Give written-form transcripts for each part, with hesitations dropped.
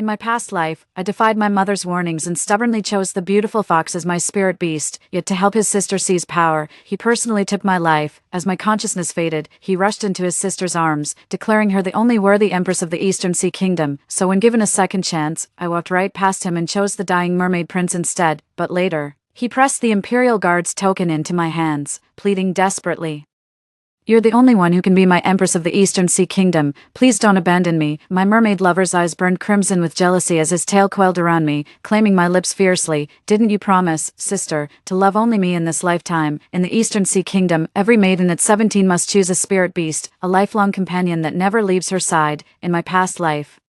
In my past life, I defied my mother's warnings and stubbornly chose the beautiful fox as my spirit beast, yet to help his sister seize power, he personally took my life. As my consciousness faded, he rushed into his sister's arms, declaring her the only worthy empress of the Eastern Sea Kingdom. So when given a second chance, I walked right past him and chose the dying mermaid prince instead. But later, he pressed the Imperial Guard's token into my hands, pleading desperately. "You're the only one who can be my Empress of the Eastern Sea Kingdom. Please don't abandon me." My mermaid lover's eyes burned crimson with jealousy as his tail coiled around me, claiming my lips fiercely. "Didn't you promise, sister, to love only me in this lifetime? In the Eastern Sea Kingdom, every maiden at 17 must choose a spirit beast, a lifelong companion that never leaves her side. In my past life,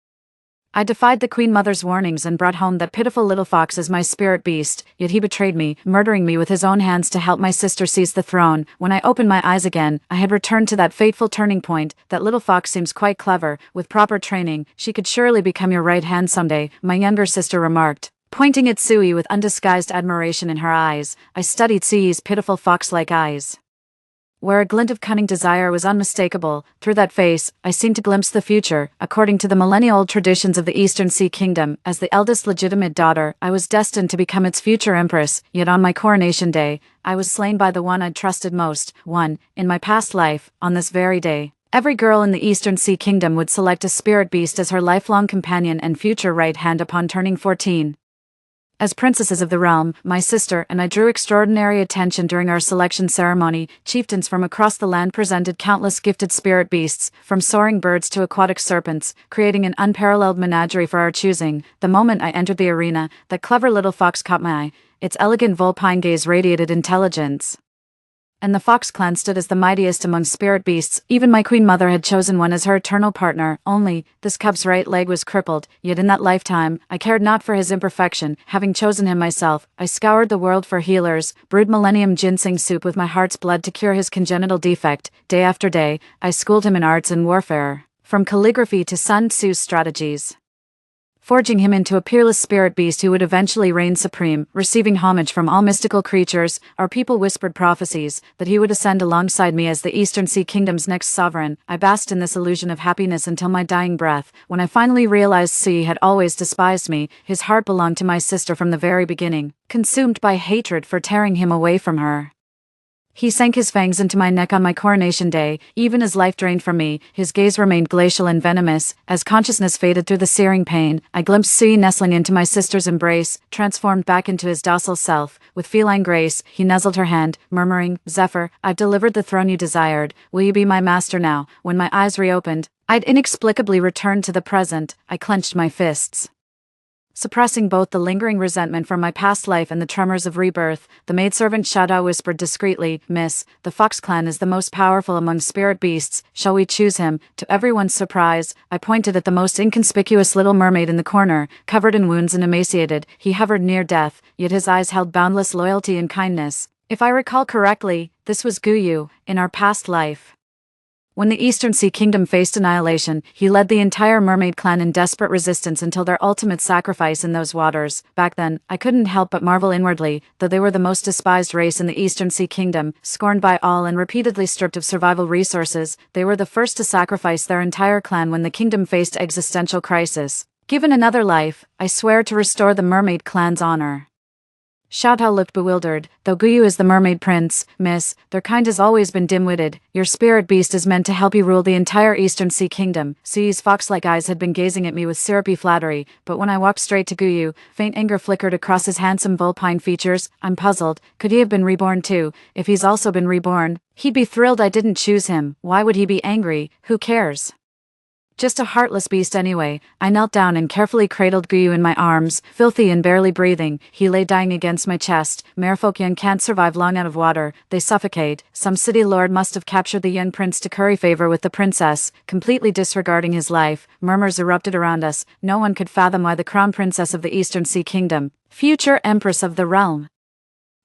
I defied the Queen Mother's warnings and brought home that pitiful little fox as my spirit beast, yet he betrayed me, murdering me with his own hands to help my sister seize the throne. When I opened my eyes again, I had returned to that fateful turning point. That little fox seems quite clever. With proper training, she could surely become your right hand someday, my younger sister remarked, pointing at Sui with undisguised admiration in her eyes. I studied Sui's pitiful fox-like eyes, where a glint of cunning desire was unmistakable. Through that face, I seemed to glimpse the future. According to the millennia-old traditions of the Eastern Sea Kingdom, as the eldest legitimate daughter, I was destined to become its future empress. Yet on my coronation day, I was slain by the one I'd trusted most. In my past life, on this very day, every girl in the Eastern Sea Kingdom would select a spirit beast as her lifelong companion and future right hand upon turning 14. As princesses of the realm, my sister and I drew extraordinary attention during our selection ceremony. Chieftains from across the land presented countless gifted spirit beasts, from soaring birds to aquatic serpents, creating an unparalleled menagerie for our choosing. The moment I entered the arena, that clever little fox caught my eye. Its elegant vulpine gaze radiated intelligence, and the Fox clan stood as the mightiest among spirit beasts. Even my queen mother had chosen one as her eternal partner. Only, this cub's right leg was crippled, yet in that lifetime, I cared not for his imperfection. Having chosen him myself, I scoured the world for healers, brewed millennium ginseng soup with my heart's blood to cure his congenital defect. Day after day, I schooled him in arts and warfare, from calligraphy to Sun Tzu's strategies, forging him into a peerless spirit beast who would eventually reign supreme. Receiving homage from all mystical creatures, our people whispered prophecies that he would ascend alongside me as the Eastern Sea Kingdom's next sovereign. I basked in this illusion of happiness until my dying breath, when I finally realized Sui had always despised me. His heart belonged to my sister from the very beginning. Consumed by hatred for tearing him away from her, he sank his fangs into my neck on my coronation day. Even as life drained from me, his gaze remained glacial and venomous. As consciousness faded through the searing pain, I glimpsed Sui nestling into my sister's embrace, transformed back into his docile self. With feline grace, he nuzzled her hand, murmuring, "Zephyr, I've delivered the throne you desired. Will you be my master now?" When my eyes reopened, I'd inexplicably returned to the present. I clenched my fists, suppressing both the lingering resentment from my past life and the tremors of rebirth. The maidservant Shadow whispered discreetly, "Miss, the Fox clan is the most powerful among spirit beasts. Shall we choose him?" To everyone's surprise, I pointed at the most inconspicuous little mermaid in the corner, covered in wounds and emaciated. He hovered near death, yet his eyes held boundless loyalty and kindness. If I recall correctly, this was Guyu. In our past life, when the Eastern Sea Kingdom faced annihilation, he led the entire mermaid clan in desperate resistance until their ultimate sacrifice in those waters. Back then, I couldn't help but marvel inwardly, though they were the most despised race in the Eastern Sea Kingdom, scorned by all and repeatedly stripped of survival resources. They were the first to sacrifice their entire clan when the kingdom faced existential crisis. Given another life, I swear to restore the mermaid clan's honor. Xiaotao looked bewildered. Though Guyu is the mermaid prince, miss, their kind has always been dim-witted. Your spirit beast is meant to help you rule the entire Eastern Sea Kingdom. Sui's fox-like eyes had been gazing at me with syrupy flattery, but when I walked straight to Guyu, faint anger flickered across his handsome vulpine features. I'm puzzled. Could he have been reborn too? If he's also been reborn, he'd be thrilled I didn't choose him. Why would he be angry? Who cares? Just a heartless beast anyway. I knelt down and carefully cradled Guyu in my arms, filthy and barely breathing. He lay dying against my chest. Merfolk young can't survive long out of water. They suffocate. Some city lord must have captured the young prince to curry favor with the princess, completely disregarding his life. Murmurs erupted around us. No one could fathom why the crown princess of the Eastern Sea Kingdom, future empress of the realm,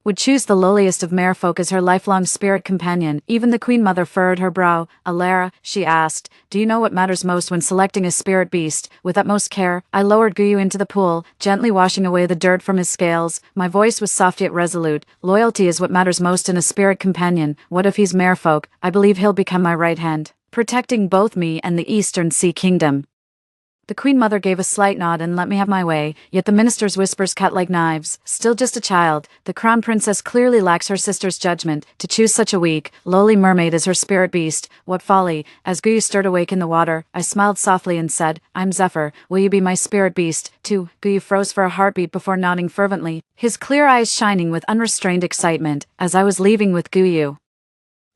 would choose the lowliest of merfolk as her lifelong spirit companion. Even the Queen Mother furrowed her brow. Alara, she asked, do you know what matters most when selecting a spirit beast? With utmost care, I lowered Guyu into the pool, gently washing away the dirt from his scales. My voice was soft yet resolute. Loyalty is what matters most in a spirit companion. What if he's merfolk? I believe he'll become my right hand, protecting both me and the Eastern Sea Kingdom. The Queen Mother gave a slight nod and let me have my way, yet the minister's whispers cut like knives. Still just a child, the crown princess clearly lacks her sister's judgment. To choose such a weak, lowly mermaid as her spirit beast, what folly. As Guyu stirred awake in the water, I smiled softly and said, "I'm Zephyr, will you be my spirit beast, too?" Guyu froze for a heartbeat before nodding fervently, his clear eyes shining with unrestrained excitement. As I was leaving with Guyu,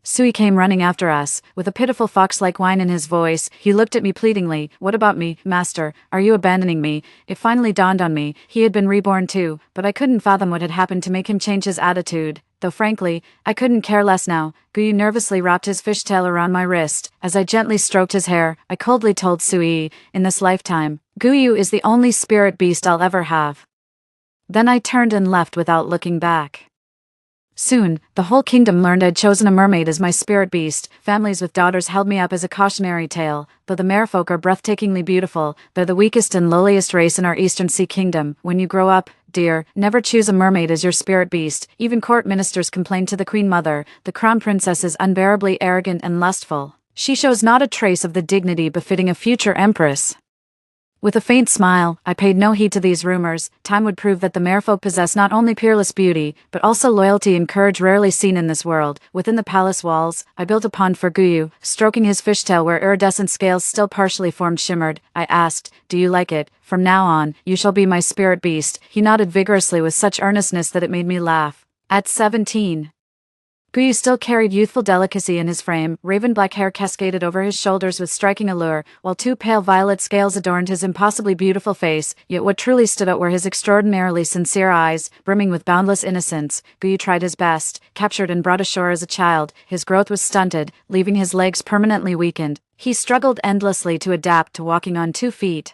Sui came running after us, with a pitiful fox-like whine in his voice. He looked at me pleadingly. "What about me, master? Are you abandoning me?" It finally dawned on me, he had been reborn too, but I couldn't fathom what had happened to make him change his attitude. Though frankly, I couldn't care less now. Guyu nervously wrapped his fishtail around my wrist. As I gently stroked his hair, I coldly told Sui, "In this lifetime, Guyu is the only spirit beast I'll ever have." Then I turned and left without looking back. Soon, the whole kingdom learned I'd chosen a mermaid as my spirit beast. Families with daughters held me up as a cautionary tale. Though the merfolk are breathtakingly beautiful, they're the weakest and lowliest race in our Eastern Sea Kingdom. When you grow up, dear, never choose a mermaid as your spirit beast. Even court ministers complain to the Queen Mother. The crown princess is unbearably arrogant and lustful. She shows not a trace of the dignity befitting a future empress. With a faint smile, I paid no heed to these rumors. Time would prove that the merfolk possess not only peerless beauty, but also loyalty and courage rarely seen in this world. Within the palace walls, I built a pond for Guyu, stroking his fishtail where iridescent scales still partially formed shimmered. I asked, "Do you like it? From now on, you shall be my spirit beast." He nodded vigorously with such earnestness that it made me laugh. At 17, Guyu still carried youthful delicacy in his frame. Raven black hair cascaded over his shoulders with striking allure, while two pale violet scales adorned his impossibly beautiful face. Yet what truly stood out were his extraordinarily sincere eyes, brimming with boundless innocence. Guyu tried his best. Captured and brought ashore as a child, his growth was stunted, leaving his legs permanently weakened. He struggled endlessly to adapt to walking on 2 feet.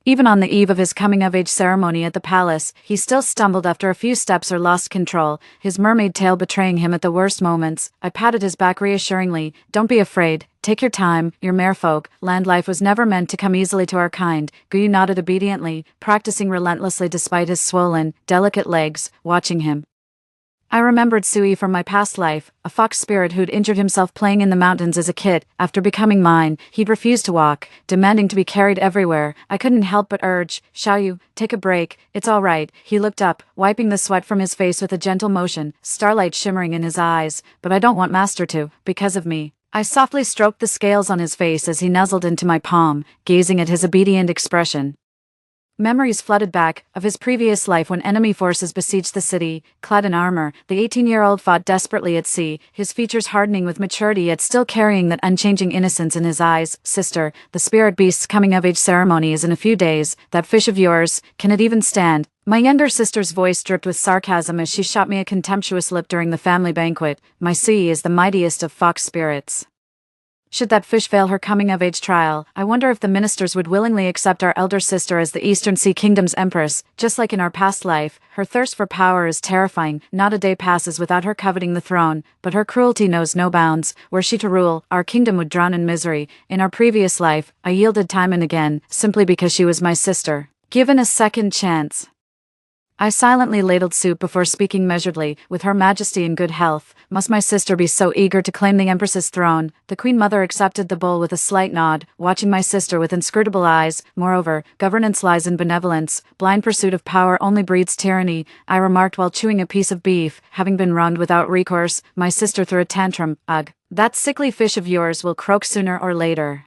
Even on the eve of his coming-of-age ceremony at the palace, he still stumbled after a few steps or lost control, his mermaid tail betraying him at the worst moments. I patted his back reassuringly. "Don't be afraid. Take your time, you're merfolk. Land life was never meant to come easily to our kind." Guyu nodded obediently, practicing relentlessly despite his swollen, delicate legs. Watching him, I remembered Sui from my past life, a fox spirit who'd injured himself playing in the mountains as a kid. After becoming mine, he'd refused to walk, demanding to be carried everywhere. I couldn't help but urge, "Xiaoyu, take a break, it's all right." He looked up, wiping the sweat from his face with a gentle motion, starlight shimmering in his eyes. "But I don't want master to, because of me." I softly stroked the scales on his face as he nuzzled into my palm, gazing at his obedient expression. Memories flooded back, of his previous life when enemy forces besieged the city. Clad in armor, the 18-year-old fought desperately at sea, his features hardening with maturity yet still carrying that unchanging innocence in his eyes. "Sister, the spirit beast's coming-of-age ceremony is in a few days. That fish of yours, can it even stand?" My younger sister's voice dripped with sarcasm as she shot me a contemptuous look during the family banquet. "My sea is the mightiest of fox spirits. Should that fish fail her coming-of-age trial, I wonder if the ministers would willingly accept our elder sister as the Eastern Sea Kingdom's empress. Just like in our past life, her thirst for power is terrifying. Not a day passes without her coveting the throne, but her cruelty knows no bounds. Were she to rule, our kingdom would drown in misery. In our previous life, I yielded time and again, simply because she was my sister. Given a second chance, I silently ladled soup before speaking measuredly. "With her majesty in good health, must my sister be so eager to claim the empress's throne?" The Queen Mother accepted the bowl with a slight nod, watching my sister with inscrutable eyes. "Moreover, governance lies in benevolence. Blind pursuit of power only breeds tyranny," I remarked while chewing a piece of beef. Having been wronged without recourse, my sister threw a tantrum. "Ugh, that sickly fish of yours will croak sooner or later."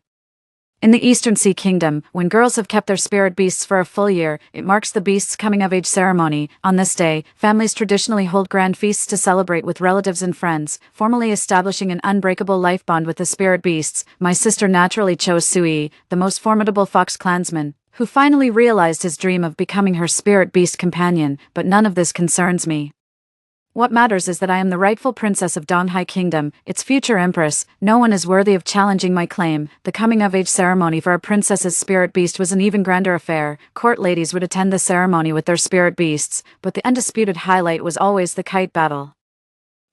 In the Eastern Sea Kingdom, when girls have kept their spirit beasts for a full year, it marks the beast's coming-of-age ceremony. On this day, families traditionally hold grand feasts to celebrate with relatives and friends, formally establishing an unbreakable life bond with the spirit beasts. My sister naturally chose Sui, the most formidable fox clansman, who finally realized his dream of becoming her spirit beast companion, but none of this concerns me. What matters is that I am the rightful princess of Donghai Kingdom, its future empress. No one is worthy of challenging my claim. The coming-of-age ceremony for a princess's spirit beast was an even grander affair. Court ladies would attend the ceremony with their spirit beasts, but the undisputed highlight was always the kite battle.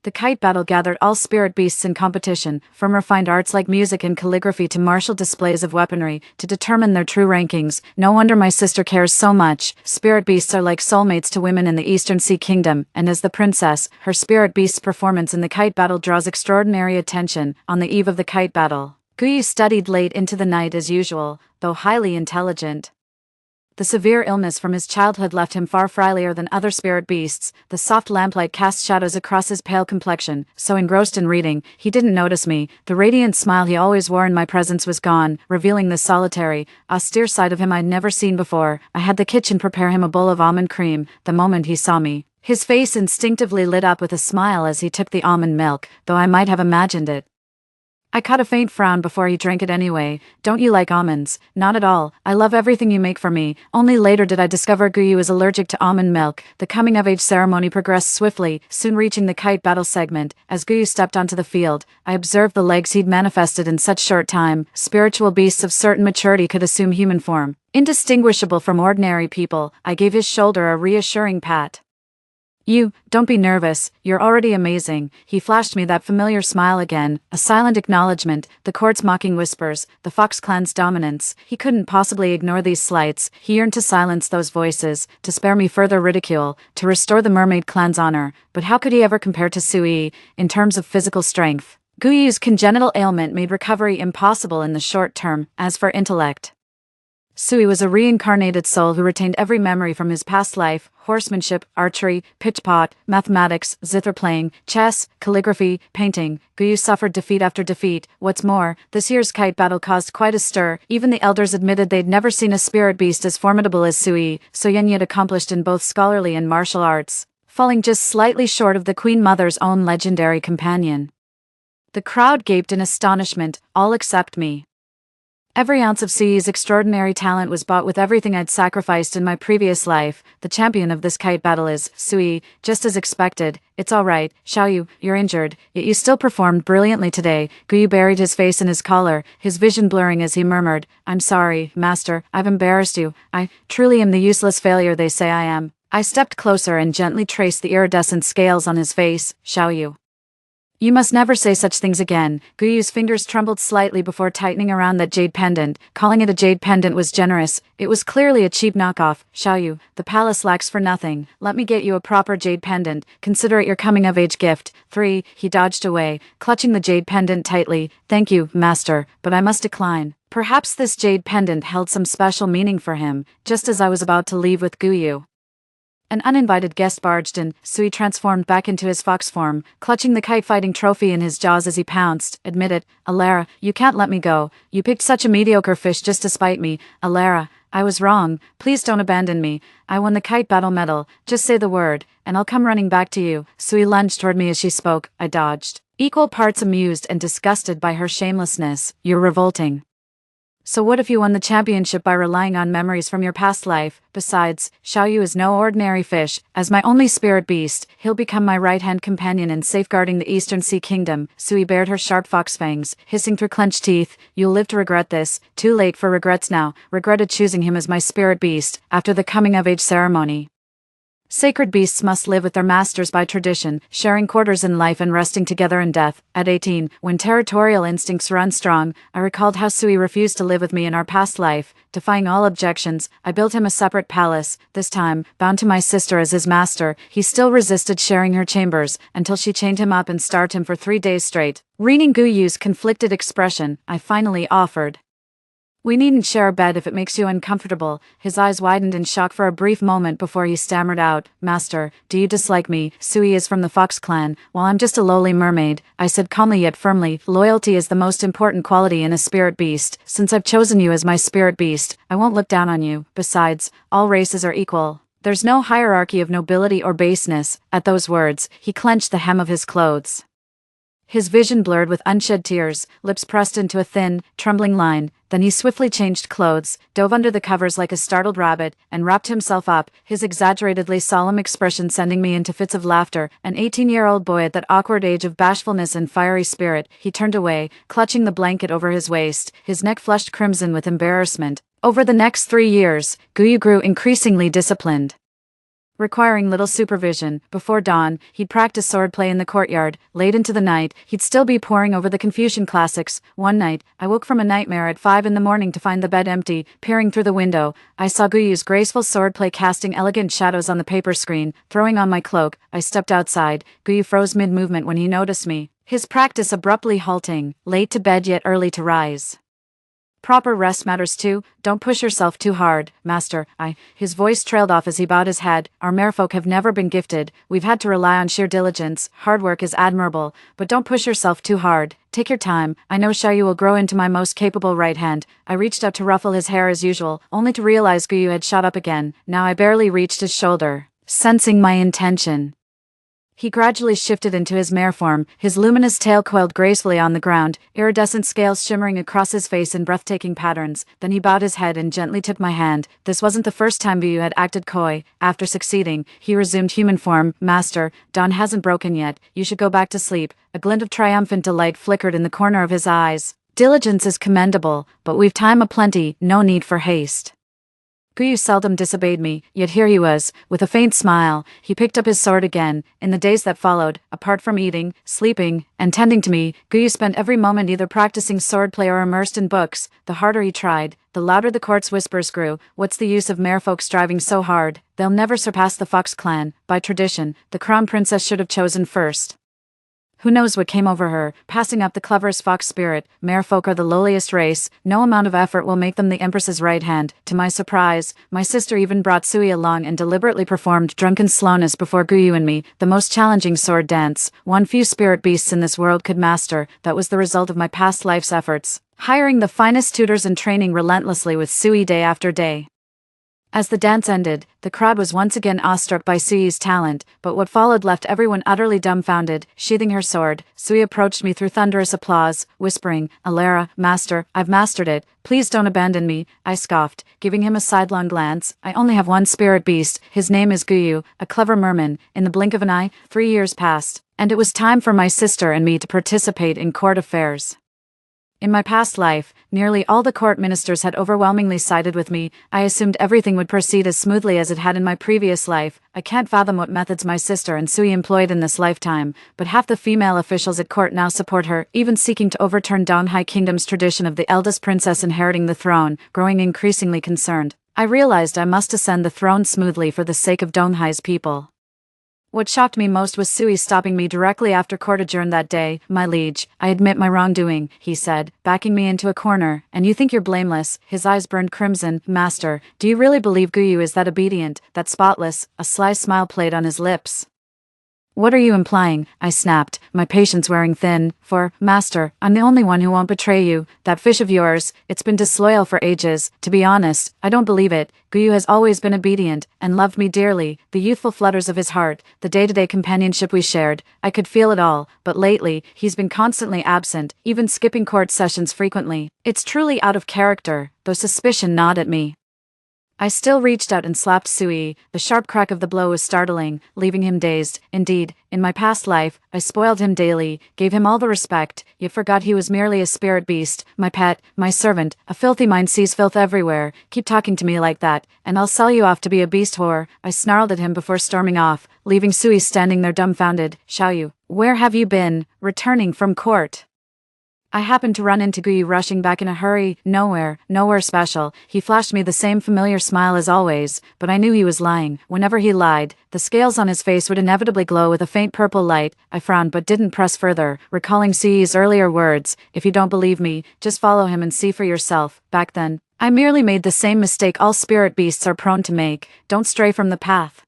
The kite battle gathered all spirit beasts in competition, from refined arts like music and calligraphy to martial displays of weaponry, to determine their true rankings. No wonder my sister cares so much. Spirit beasts are like soulmates to women in the Eastern Sea Kingdom, and as the princess, her spirit beast's performance in the kite battle draws extraordinary attention. On the eve of the kite battle, Guyu studied late into the night as usual, though highly intelligent. The severe illness from his childhood left him far frailier than other spirit beasts. The soft lamplight cast shadows across his pale complexion, so engrossed in reading, he didn't notice me. The radiant smile he always wore in my presence was gone, revealing the solitary, austere side of him I'd never seen before. I had the kitchen prepare him a bowl of almond cream. The moment he saw me, his face instinctively lit up with a smile as he took the almond milk, though I might have imagined it. I caught a faint frown before he drank it anyway. Don't you like almonds? Not at all. I love everything you make for me. Only later did I discover Guyu is allergic to almond milk. The coming-of-age ceremony progressed swiftly, soon reaching the kite battle segment. As Guyu stepped onto the field, I observed the legs he'd manifested in such short time. Spiritual beasts of certain maturity could assume human form. Indistinguishable from ordinary people, I gave his shoulder a reassuring pat. Don't be nervous, you're already amazing. He flashed me that familiar smile again, a silent acknowledgement, the court's mocking whispers, the Fox clan's dominance. He couldn't possibly ignore these slights. He yearned to silence those voices, to spare me further ridicule, to restore the mermaid clan's honor. But how could he ever compare to Sui, in terms of physical strength? Guyu's congenital ailment made recovery impossible in the short term. As for intellect, Sui was a reincarnated soul who retained every memory from his past life: horsemanship, archery, pitchpot, mathematics, zither playing, chess, calligraphy, painting. Guyu suffered defeat after defeat. What's more, this year's kite battle caused quite a stir. Even the elders admitted they'd never seen a spirit beast as formidable as Sui, so young yet accomplished in both scholarly and martial arts, falling just slightly short of the Queen Mother's own legendary companion. The crowd gaped in astonishment, all except me. Every ounce of Sui's extraordinary talent was bought with everything I'd sacrificed in my previous life. The champion of this kite battle is Sui, just as expected. It's all right, Xiaoyu, you're injured, yet you still performed brilliantly today. Guyu buried his face in his collar, his vision blurring as he murmured, I'm sorry, master, I've embarrassed you. I truly am the useless failure they say I am. I stepped closer and gently traced the iridescent scales on his face. Xiaoyu, you must never say such things again. Guyu's fingers trembled slightly before tightening around that jade pendant. Calling it a jade pendant was generous. It was clearly a cheap knockoff. Xiaoyu, the palace lacks for nothing. Let me get you a proper jade pendant. Consider it your coming-of-age gift. 3. He dodged away, clutching the jade pendant tightly. Thank you, master, but I must decline. Perhaps this jade pendant held some special meaning for him, just as I was about to leave with Guyu. An uninvited guest barged in. Sui transformed back into his fox form, clutching the kite-fighting trophy in his jaws as he pounced. Admit it, Alara, you can't let me go. You picked such a mediocre fish just to spite me. Alara, I was wrong. Please don't abandon me. I won the kite battle medal. Just say the word, and I'll come running back to you. Sui lunged toward me as she spoke. I dodged, equal parts amused and disgusted by her shamelessness. You're revolting. So what if you won the championship by relying on memories from your past life? Besides, Xiaoyu is no ordinary fish. As my only spirit beast, he'll become my right-hand companion in safeguarding the Eastern Sea Kingdom. Sui bared her sharp fox fangs, hissing through clenched teeth. You'll live to regret this. Too late for regrets now. Regretted choosing him as my spirit beast, after the coming-of-age ceremony. Sacred beasts must live with their masters by tradition, sharing quarters in life and resting together in death. At 18, when territorial instincts run strong, I recalled how Sui refused to live with me in our past life. Defying all objections, I built him a separate palace. This time, bound to my sister as his master, he still resisted sharing her chambers, until she chained him up and starved him for 3 days straight. Reading Guyu's conflicted expression, I finally offered. We needn't share a bed if it makes you uncomfortable. His eyes widened in shock for a brief moment before he stammered out, Master, do you dislike me? Sui is from the Fox clan, while I'm just a lowly mermaid. I said calmly yet firmly, loyalty is the most important quality in a spirit beast. Since I've chosen you as my spirit beast, I won't look down on you. Besides, all races are equal. There's no hierarchy of nobility or baseness. At those words, he clenched the hem of his clothes. His vision blurred with unshed tears, lips pressed into a thin, trembling line. Then he swiftly changed clothes, dove under the covers like a startled rabbit, and wrapped himself up, his exaggeratedly solemn expression sending me into fits of laughter. An 18-year-old boy at that awkward age of bashfulness and fiery spirit, he turned away, clutching the blanket over his waist, his neck flushed crimson with embarrassment. Over the next 3 years, Guyu grew increasingly disciplined. Requiring little supervision, before dawn, he'd practice swordplay in the courtyard. Late into the night, he'd still be poring over the Confucian classics. One night, I woke from a nightmare at 5 in the morning to find the bed empty. Peering through the window, I saw Guyu's graceful swordplay casting elegant shadows on the paper screen. Throwing on my cloak, I stepped outside. Guyu froze mid-movement when he noticed me. his practice abruptly halting, late to bed yet early to rise. Proper rest matters too, don't push yourself too hard, master. His voice trailed off as he bowed his head. Our merfolk have never been gifted, we've had to rely on sheer diligence. Hard work is admirable, but don't push yourself too hard. Take your time, I know Xiaoyu will grow into my most capable right hand. I reached out to ruffle his hair as usual, only to realize Guyu had shot up again. Now I barely reached his shoulder, sensing my intention. He gradually shifted into his mare form, his luminous tail coiled gracefully on the ground, iridescent scales shimmering across his face in breathtaking patterns. Then he bowed his head and gently took my hand. This wasn't the first time Guyu had acted coy. After succeeding, he resumed human form. Master, dawn hasn't broken yet, you should go back to sleep. A glint of triumphant delight flickered in the corner of his eyes. Diligence is commendable, but we've time aplenty, no need for haste. Guyu seldom disobeyed me, yet here he was, with a faint smile. He picked up his sword again. In the days that followed, apart from eating, sleeping, and tending to me, Guyu spent every moment either practicing swordplay or immersed in books. The harder he tried, the louder the court's whispers grew. What's the use of merfolk striving so hard? They'll never surpass the Fox clan. By tradition, the crown princess should have chosen first. Who knows what came over her, passing up the cleverest fox spirit. Merfolk are the lowliest race, no amount of effort will make them the empress's right hand. To my surprise, my sister even brought Sui along and deliberately performed drunken slowness before Guyu and me, the most challenging sword dance one few spirit beasts in this world could master. That was the result of my past life's efforts, hiring the finest tutors and training relentlessly with Sui day after day. As the dance ended, the crowd was once again awestruck by Sui's talent, but what followed left everyone utterly dumbfounded. Sheathing her sword, Sui approached me through thunderous applause, whispering, "Alara, master, I've mastered it. Please don't abandon me." I scoffed, giving him a sidelong glance. "I only have one spirit beast. His name is Guyu, a clever merman." In the blink of an eye, 3 years passed, and it was time for my sister and me to participate in court affairs. In my past life, nearly all the court ministers had overwhelmingly sided with me. I assumed everything would proceed as smoothly as it had in my previous life. I can't fathom what methods my sister and Sui employed in this lifetime, but half the female officials at court now support her, even seeking to overturn Donghai Kingdom's tradition of the eldest princess inheriting the throne. Growing increasingly concerned, I realized I must ascend the throne smoothly for the sake of Donghai's people. What shocked me most was Sui stopping me directly after court adjourned that day. "My liege, I admit my wrongdoing," he said, backing me into a corner. "And you think you're blameless?" His eyes burned crimson. "Master, do you really believe Guyu is that obedient, that spotless?" A sly smile played on his lips. "What are you implying?" I snapped, my patience wearing thin. "For, master, I'm the only one who won't betray you. That fish of yours, it's been disloyal for ages. To be honest, I don't believe it. Guyu has always been obedient, and loved me dearly. The youthful flutters of his heart, the day-to-day companionship we shared, I could feel it all. But lately, he's been constantly absent, even skipping court sessions frequently. It's truly out of character," though suspicion gnawed at me. I still reached out and slapped Sui. The sharp crack of the blow was startling, leaving him dazed. Indeed, in my past life, I spoiled him daily, gave him all the respect, yet forgot he was merely a spirit beast, my pet, my servant. A filthy mind sees filth everywhere. "Keep talking to me like that, and I'll sell you off to be a beast whore," I snarled at him before storming off, leaving Sui standing there dumbfounded. "Xiaoyu, where have you been?" "Returning from court." I happened to run into Guyu rushing back in a hurry. Nowhere special." He flashed me the same familiar smile as always, but I knew he was lying. Whenever he lied, the scales on his face would inevitably glow with a faint purple light. I frowned but didn't press further, recalling Sui's earlier words, "If you don't believe me, just follow him and see for yourself." Back then, I merely made the same mistake all spirit beasts are prone to make: don't stray from the path.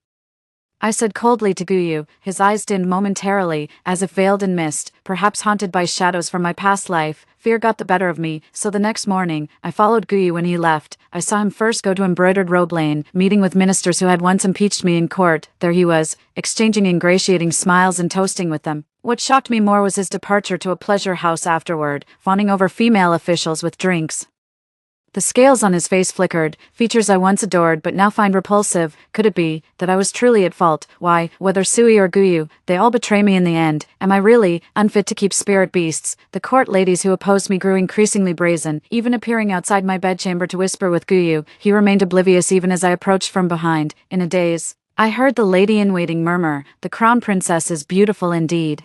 I said coldly to Guyu, his eyes dimmed momentarily, as if veiled in mist, perhaps haunted by shadows from my past life. Fear got the better of me, so the next morning, I followed Guyu when he left. I saw him first go to Embroidered Robe Lane, meeting with ministers who had once impeached me in court. There he was, exchanging ingratiating smiles and toasting with them. What shocked me more was his departure to a pleasure house afterward, fawning over female officials with drinks. The scales on his face flickered, features I once adored but now find repulsive. Could it be that I was truly at fault? Why, whether Sui or Guyu, they all betray me in the end. Am I really unfit to keep spirit beasts? The court ladies who opposed me grew increasingly brazen, even appearing outside my bedchamber to whisper with Guyu. He remained oblivious even as I approached from behind. In a daze, I heard the lady-in-waiting murmur, "The crown princess is beautiful indeed."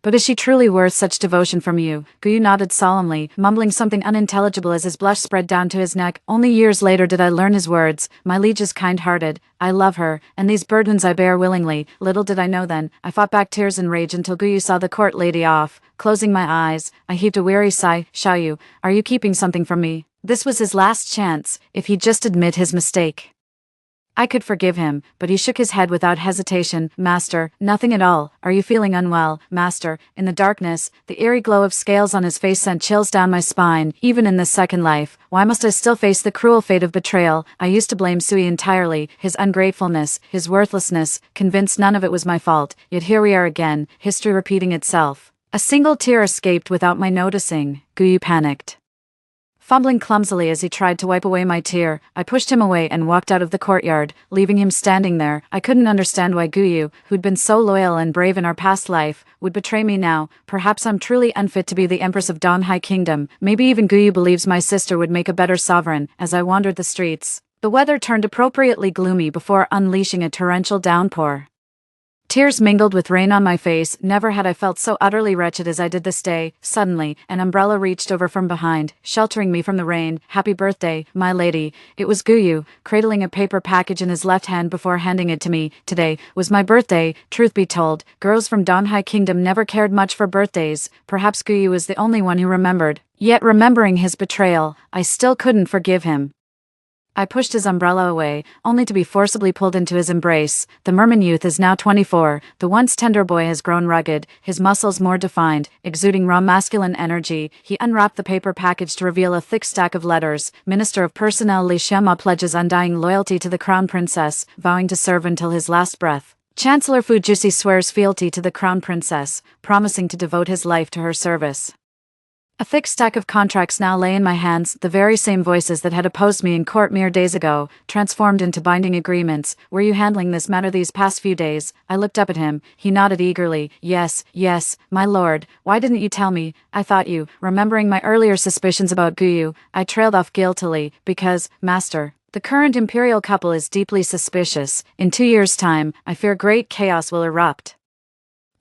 But is she truly worth such devotion from you? Guyu nodded solemnly, mumbling something unintelligible as his blush spread down to his neck. Only years later did I learn his words. My liege is kind-hearted. I love her, and these burdens I bear willingly. Little did I know then. I fought back tears and rage until Guyu saw the court lady off. Closing my eyes, I heaved a weary sigh. Xiaoyu, are you keeping something from me? This was his last chance, if he'd just admit his mistake. I could forgive him, but he shook his head without hesitation. Master, nothing at all. Are you feeling unwell, Master? In the darkness, the eerie glow of scales on his face sent chills down my spine. Even in this second life, why must I still face the cruel fate of betrayal? I used to blame Sui entirely, his ungratefulness, his worthlessness, convinced none of it was my fault. Yet here we are again, history repeating itself. A single tear escaped without my noticing. Guyu panicked. Fumbling clumsily as he tried to wipe away my tear, I pushed him away and walked out of the courtyard, leaving him standing there. I couldn't understand why Guyu, who'd been so loyal and brave in our past life, would betray me now. Perhaps I'm truly unfit to be the Empress of Donghai Kingdom. Maybe even Guyu believes my sister would make a better sovereign. As I wandered the streets, the weather turned appropriately gloomy before unleashing a torrential downpour. Tears mingled with rain on my face. Never had I felt so utterly wretched as I did this day. Suddenly, an umbrella reached over from behind, sheltering me from the rain. Happy birthday, my lady. It was Guyu, cradling a paper package in his left hand before handing it to me. Today was my birthday. Truth be told, girls from Donghai Kingdom never cared much for birthdays. Perhaps Guyu was the only one who remembered. Yet remembering his betrayal, I still couldn't forgive him. I pushed his umbrella away, only to be forcibly pulled into his embrace. The Merman youth is now 24. The once tender boy has grown rugged, his muscles more defined, exuding raw masculine energy. He unwrapped the paper package to reveal a thick stack of letters. Minister of Personnel Li Xiama pledges undying loyalty to the Crown Princess, vowing to serve until his last breath. Chancellor Fu Jusi swears fealty to the Crown Princess, promising to devote his life to her service. A thick stack of contracts now lay in my hands, the very same voices that had opposed me in court mere days ago, transformed into binding agreements. Were you handling this matter these past few days? I looked up at him. He nodded eagerly. Yes, my lord. Why didn't you tell me? I thought you. Remembering my earlier suspicions about Guyu, I trailed off guiltily, because, master, the current imperial couple is deeply suspicious. In 2 years' time, I fear great chaos will erupt.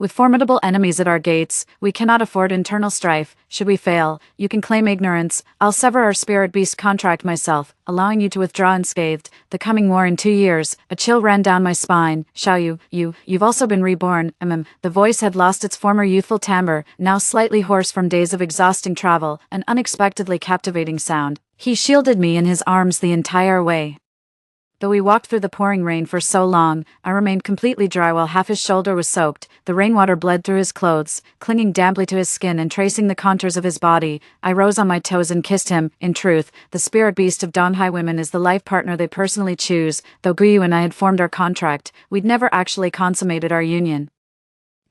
With formidable enemies at our gates, we cannot afford internal strife. Should we fail, you can claim ignorance. I'll sever our spirit beast contract myself, allowing you to withdraw unscathed. The coming war in 2 years. A chill ran down my spine. Xiaoyu, you've also been reborn. The voice had lost its former youthful timbre, now slightly hoarse from days of exhausting travel, an unexpectedly captivating sound. He shielded me in his arms the entire way. Though we walked through the pouring rain for so long, I remained completely dry while half his shoulder was soaked. The rainwater bled through his clothes, clinging damply to his skin and tracing the contours of his body. I rose on my toes and kissed him. In truth, the spirit beast of Donghai women is the life partner they personally choose. Though Guyu and I had formed our contract, we'd never actually consummated our union.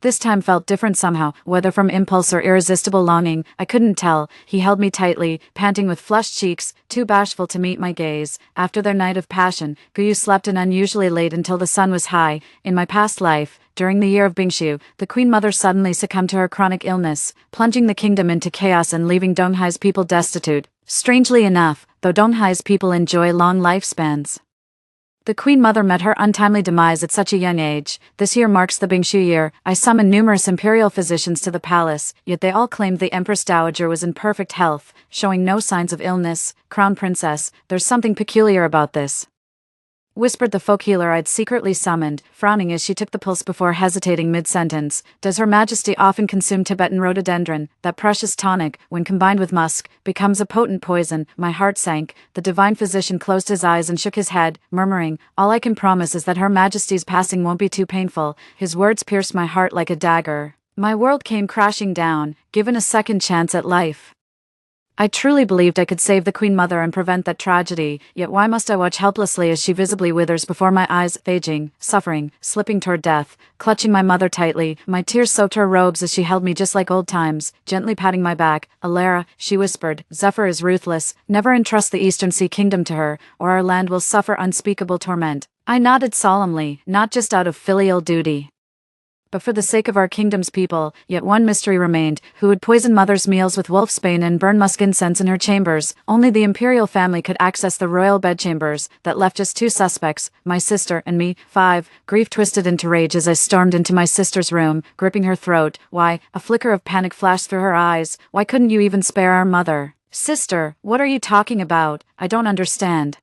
This time felt different somehow, whether from impulse or irresistible longing, I couldn't tell. He held me tightly, panting with flushed cheeks, too bashful to meet my gaze. After their night of passion, Guyu slept in unusually late until the sun was high. In my past life, during the year of Bingshu, the Queen Mother suddenly succumbed to her chronic illness, plunging the kingdom into chaos and leaving Donghai's people destitute. Strangely enough, though Donghai's people enjoy long lifespans, the Queen Mother met her untimely demise at such a young age. This year marks the Bingshu year. I summoned numerous imperial physicians to the palace, yet they all claimed the Empress Dowager was in perfect health, showing no signs of illness. Crown Princess, there's something peculiar about this, whispered the folk healer I'd secretly summoned, frowning as she took the pulse before hesitating mid-sentence. Does Her Majesty often consume Tibetan rhododendron? That precious tonic, when combined with musk, becomes a potent poison. My heart sank. The divine physician closed his eyes and shook his head, murmuring, all I can promise is that Her Majesty's passing won't be too painful. His words pierced my heart like a dagger. My world came crashing down, given a second chance at life. I truly believed I could save the Queen Mother and prevent that tragedy, yet why must I watch helplessly as she visibly withers before my eyes, aging, suffering, slipping toward death? Clutching my mother tightly, my tears soaked her robes as she held me just like old times, gently patting my back. Alara, she whispered, Zephyr is ruthless. Never entrust the Eastern Sea Kingdom to her, or our land will suffer unspeakable torment. I nodded solemnly, not just out of filial duty. But for the sake of our kingdom's people, yet one mystery remained: who would poison mother's meals with wolfsbane and burn musk incense in her chambers? Only the imperial family could access the royal bedchambers. That left just two suspects, my sister and me. 5. Grief twisted into rage as I stormed into my sister's room, gripping her throat. Why? A flicker of panic flashed through her eyes. Why couldn't you even spare our mother? Sister, what are you talking about? I don't understand.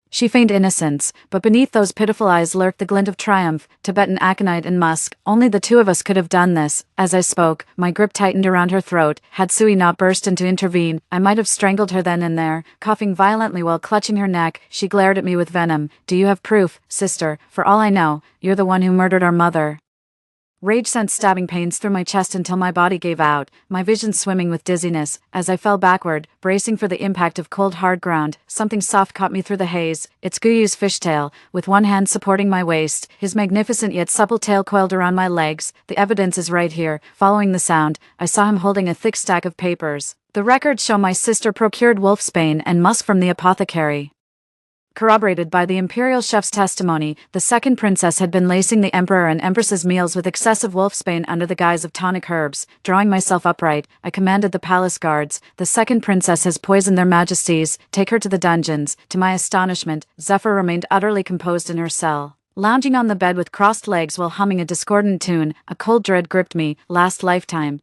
She feigned innocence, but beneath those pitiful eyes lurked the glint of triumph, Tibetan aconite and musk. Only the two of us could have done this. As I spoke, my grip tightened around her throat. Had Sui not burst in to intervene, I might have strangled her then and there. Coughing violently while clutching her neck, she glared at me with venom. Do you have proof, sister? For all I know, you're the one who murdered our mother. Rage sent stabbing pains through my chest until my body gave out, my vision swimming with dizziness. As I fell backward, bracing for the impact of cold hard ground, something soft caught me through the haze. It's Guyu's fishtail, with one hand supporting my waist, his magnificent yet supple tail coiled around my legs. The evidence is right here. Following the sound, I saw him holding a thick stack of papers. The records show my sister procured wolfsbane and musk from the apothecary. Corroborated by the imperial chef's testimony, the second princess had been lacing the emperor and empress's meals with excessive wolfsbane under the guise of tonic herbs. Drawing myself upright, I commanded the palace guards. The second princess has poisoned their majesties. Take her to the dungeons. To my astonishment, Zephyr remained utterly composed in her cell. Lounging on the bed with crossed legs while humming a discordant tune, a cold dread gripped me. Last lifetime.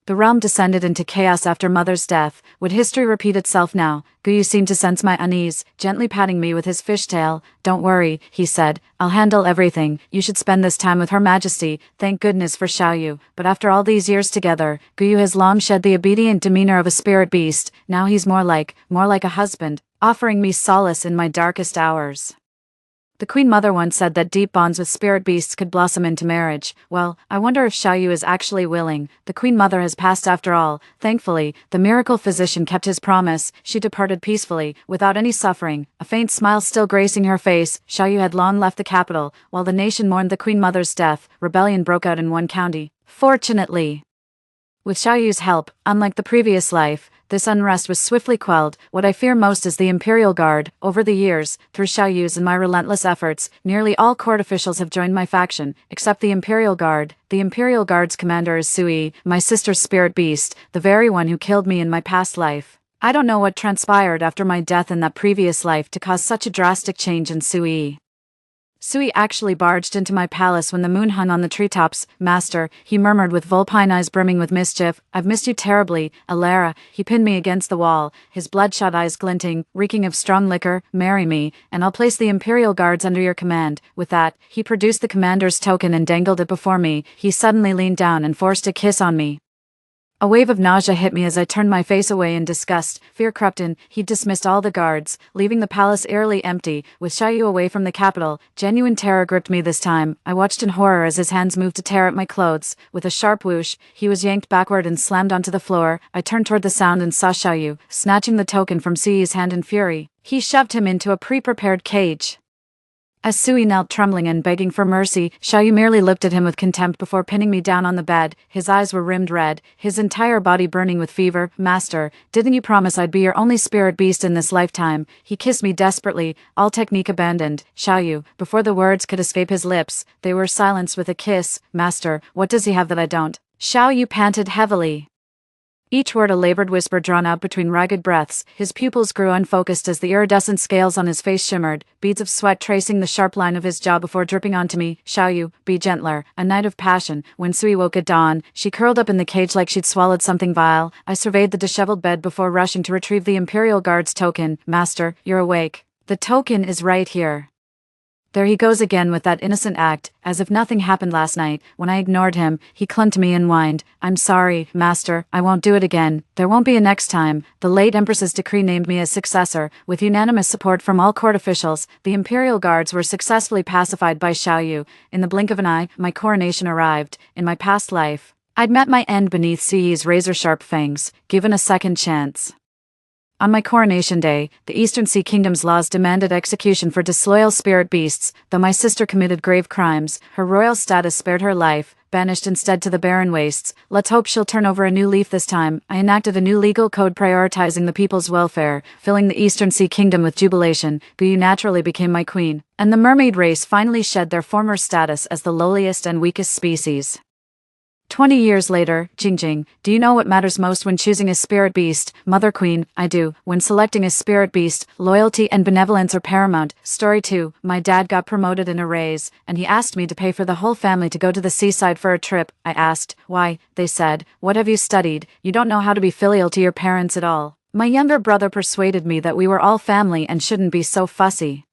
The realm descended into chaos after mother's death. Would history repeat itself now? Guyu seemed to sense my unease, gently patting me with his fishtail. Don't worry, he said. I'll handle everything. You should spend this time with Her Majesty. Thank goodness for Xiaoyu. But after all these years together, Guyu has long shed the obedient demeanor of a spirit beast. Now he's more like a husband, offering me solace in my darkest hours. The Queen Mother once said that deep bonds with spirit beasts could blossom into marriage. Well, I wonder if Xiaoyu is actually willing. The Queen Mother has passed after all. Thankfully, the miracle physician kept his promise. She departed peacefully, without any suffering, a faint smile still gracing her face. Xiaoyu had long left the capital. While the nation mourned the Queen Mother's death, rebellion broke out in one county. Fortunately, with Xiaoyu's help, unlike the previous life, this unrest was swiftly quelled. What I fear most is the Imperial Guard. Over the years, through Xiaoyu's and my relentless efforts, nearly all court officials have joined my faction, except the Imperial Guard. The Imperial Guard's commander is Sui, my sister's spirit beast, the very one who killed me in my past life. I don't know what transpired after my death in that previous life to cause such a drastic change in Sui. Sui actually barged into my palace when the moon hung on the treetops. Master, he murmured with vulpine eyes brimming with mischief, I've missed you terribly, Alara. He pinned me against the wall, his bloodshot eyes glinting, reeking of strong liquor. Marry me, and I'll place the Imperial Guards under your command. With that, he produced the commander's token and dangled it before me. He suddenly leaned down and forced a kiss on me. A wave of nausea hit me as I turned my face away in disgust. Fear crept in. He dismissed all the guards, leaving the palace eerily empty. With Xiaoyu away from the capital, genuine terror gripped me this time. I watched in horror as his hands moved to tear at my clothes. With a sharp whoosh, he was yanked backward and slammed onto the floor. I turned toward the sound and saw Xiaoyu, snatching the token from Sui's hand in fury. He shoved him into a pre-prepared cage. As Sui knelt trembling and begging for mercy, Xiaoyu merely looked at him with contempt before pinning me down on the bed. His eyes were rimmed red, his entire body burning with fever. Master, didn't you promise I'd be your only spirit beast in this lifetime? He kissed me desperately, all technique abandoned. Xiaoyu, before the words could escape his lips, they were silenced with a kiss. Master, what does he have that I don't? Xiaoyu panted heavily. Each word a labored whisper drawn out between ragged breaths. His pupils grew unfocused as the iridescent scales on his face shimmered, beads of sweat tracing the sharp line of his jaw before dripping onto me. Xiaoyu, be gentler. A night of passion. When Sui woke at dawn, she curled up in the cage like she'd swallowed something vile. I surveyed the disheveled bed before rushing to retrieve the Imperial Guard's token. Master, you're awake. The token is right here. There he goes again with that innocent act, as if nothing happened last night. When I ignored him, he clung to me and whined, I'm sorry, Master, I won't do it again. There won't be a next time. The late Empress's decree named me as successor. With unanimous support from all court officials, the Imperial Guards were successfully pacified by Xiaoyu. In the blink of an eye, my coronation arrived. In my past life, I'd met my end beneath Sui's razor-sharp fangs, given a second chance. On my coronation day, the Eastern Sea Kingdom's laws demanded execution for disloyal spirit beasts. Though my sister committed grave crimes, her royal status spared her life. banished instead to the barren wastes. Let's hope she'll turn over a new leaf this time. I enacted a new legal code prioritizing the people's welfare, filling the Eastern Sea Kingdom with jubilation. Guyu naturally became my queen, and the mermaid race finally shed their former status as the lowliest and weakest species. 20 years later, Jingjing, do you know what matters most when choosing a spirit beast? Mother Queen, I do. When selecting a spirit beast, loyalty and benevolence are paramount. Story 2, my dad got promoted in a raise, and he asked me to pay for the whole family to go to the seaside for a trip. I asked, why? They said, what have you studied? You don't know how to be filial to your parents at all. My younger brother persuaded me that we were all family and shouldn't be so fussy.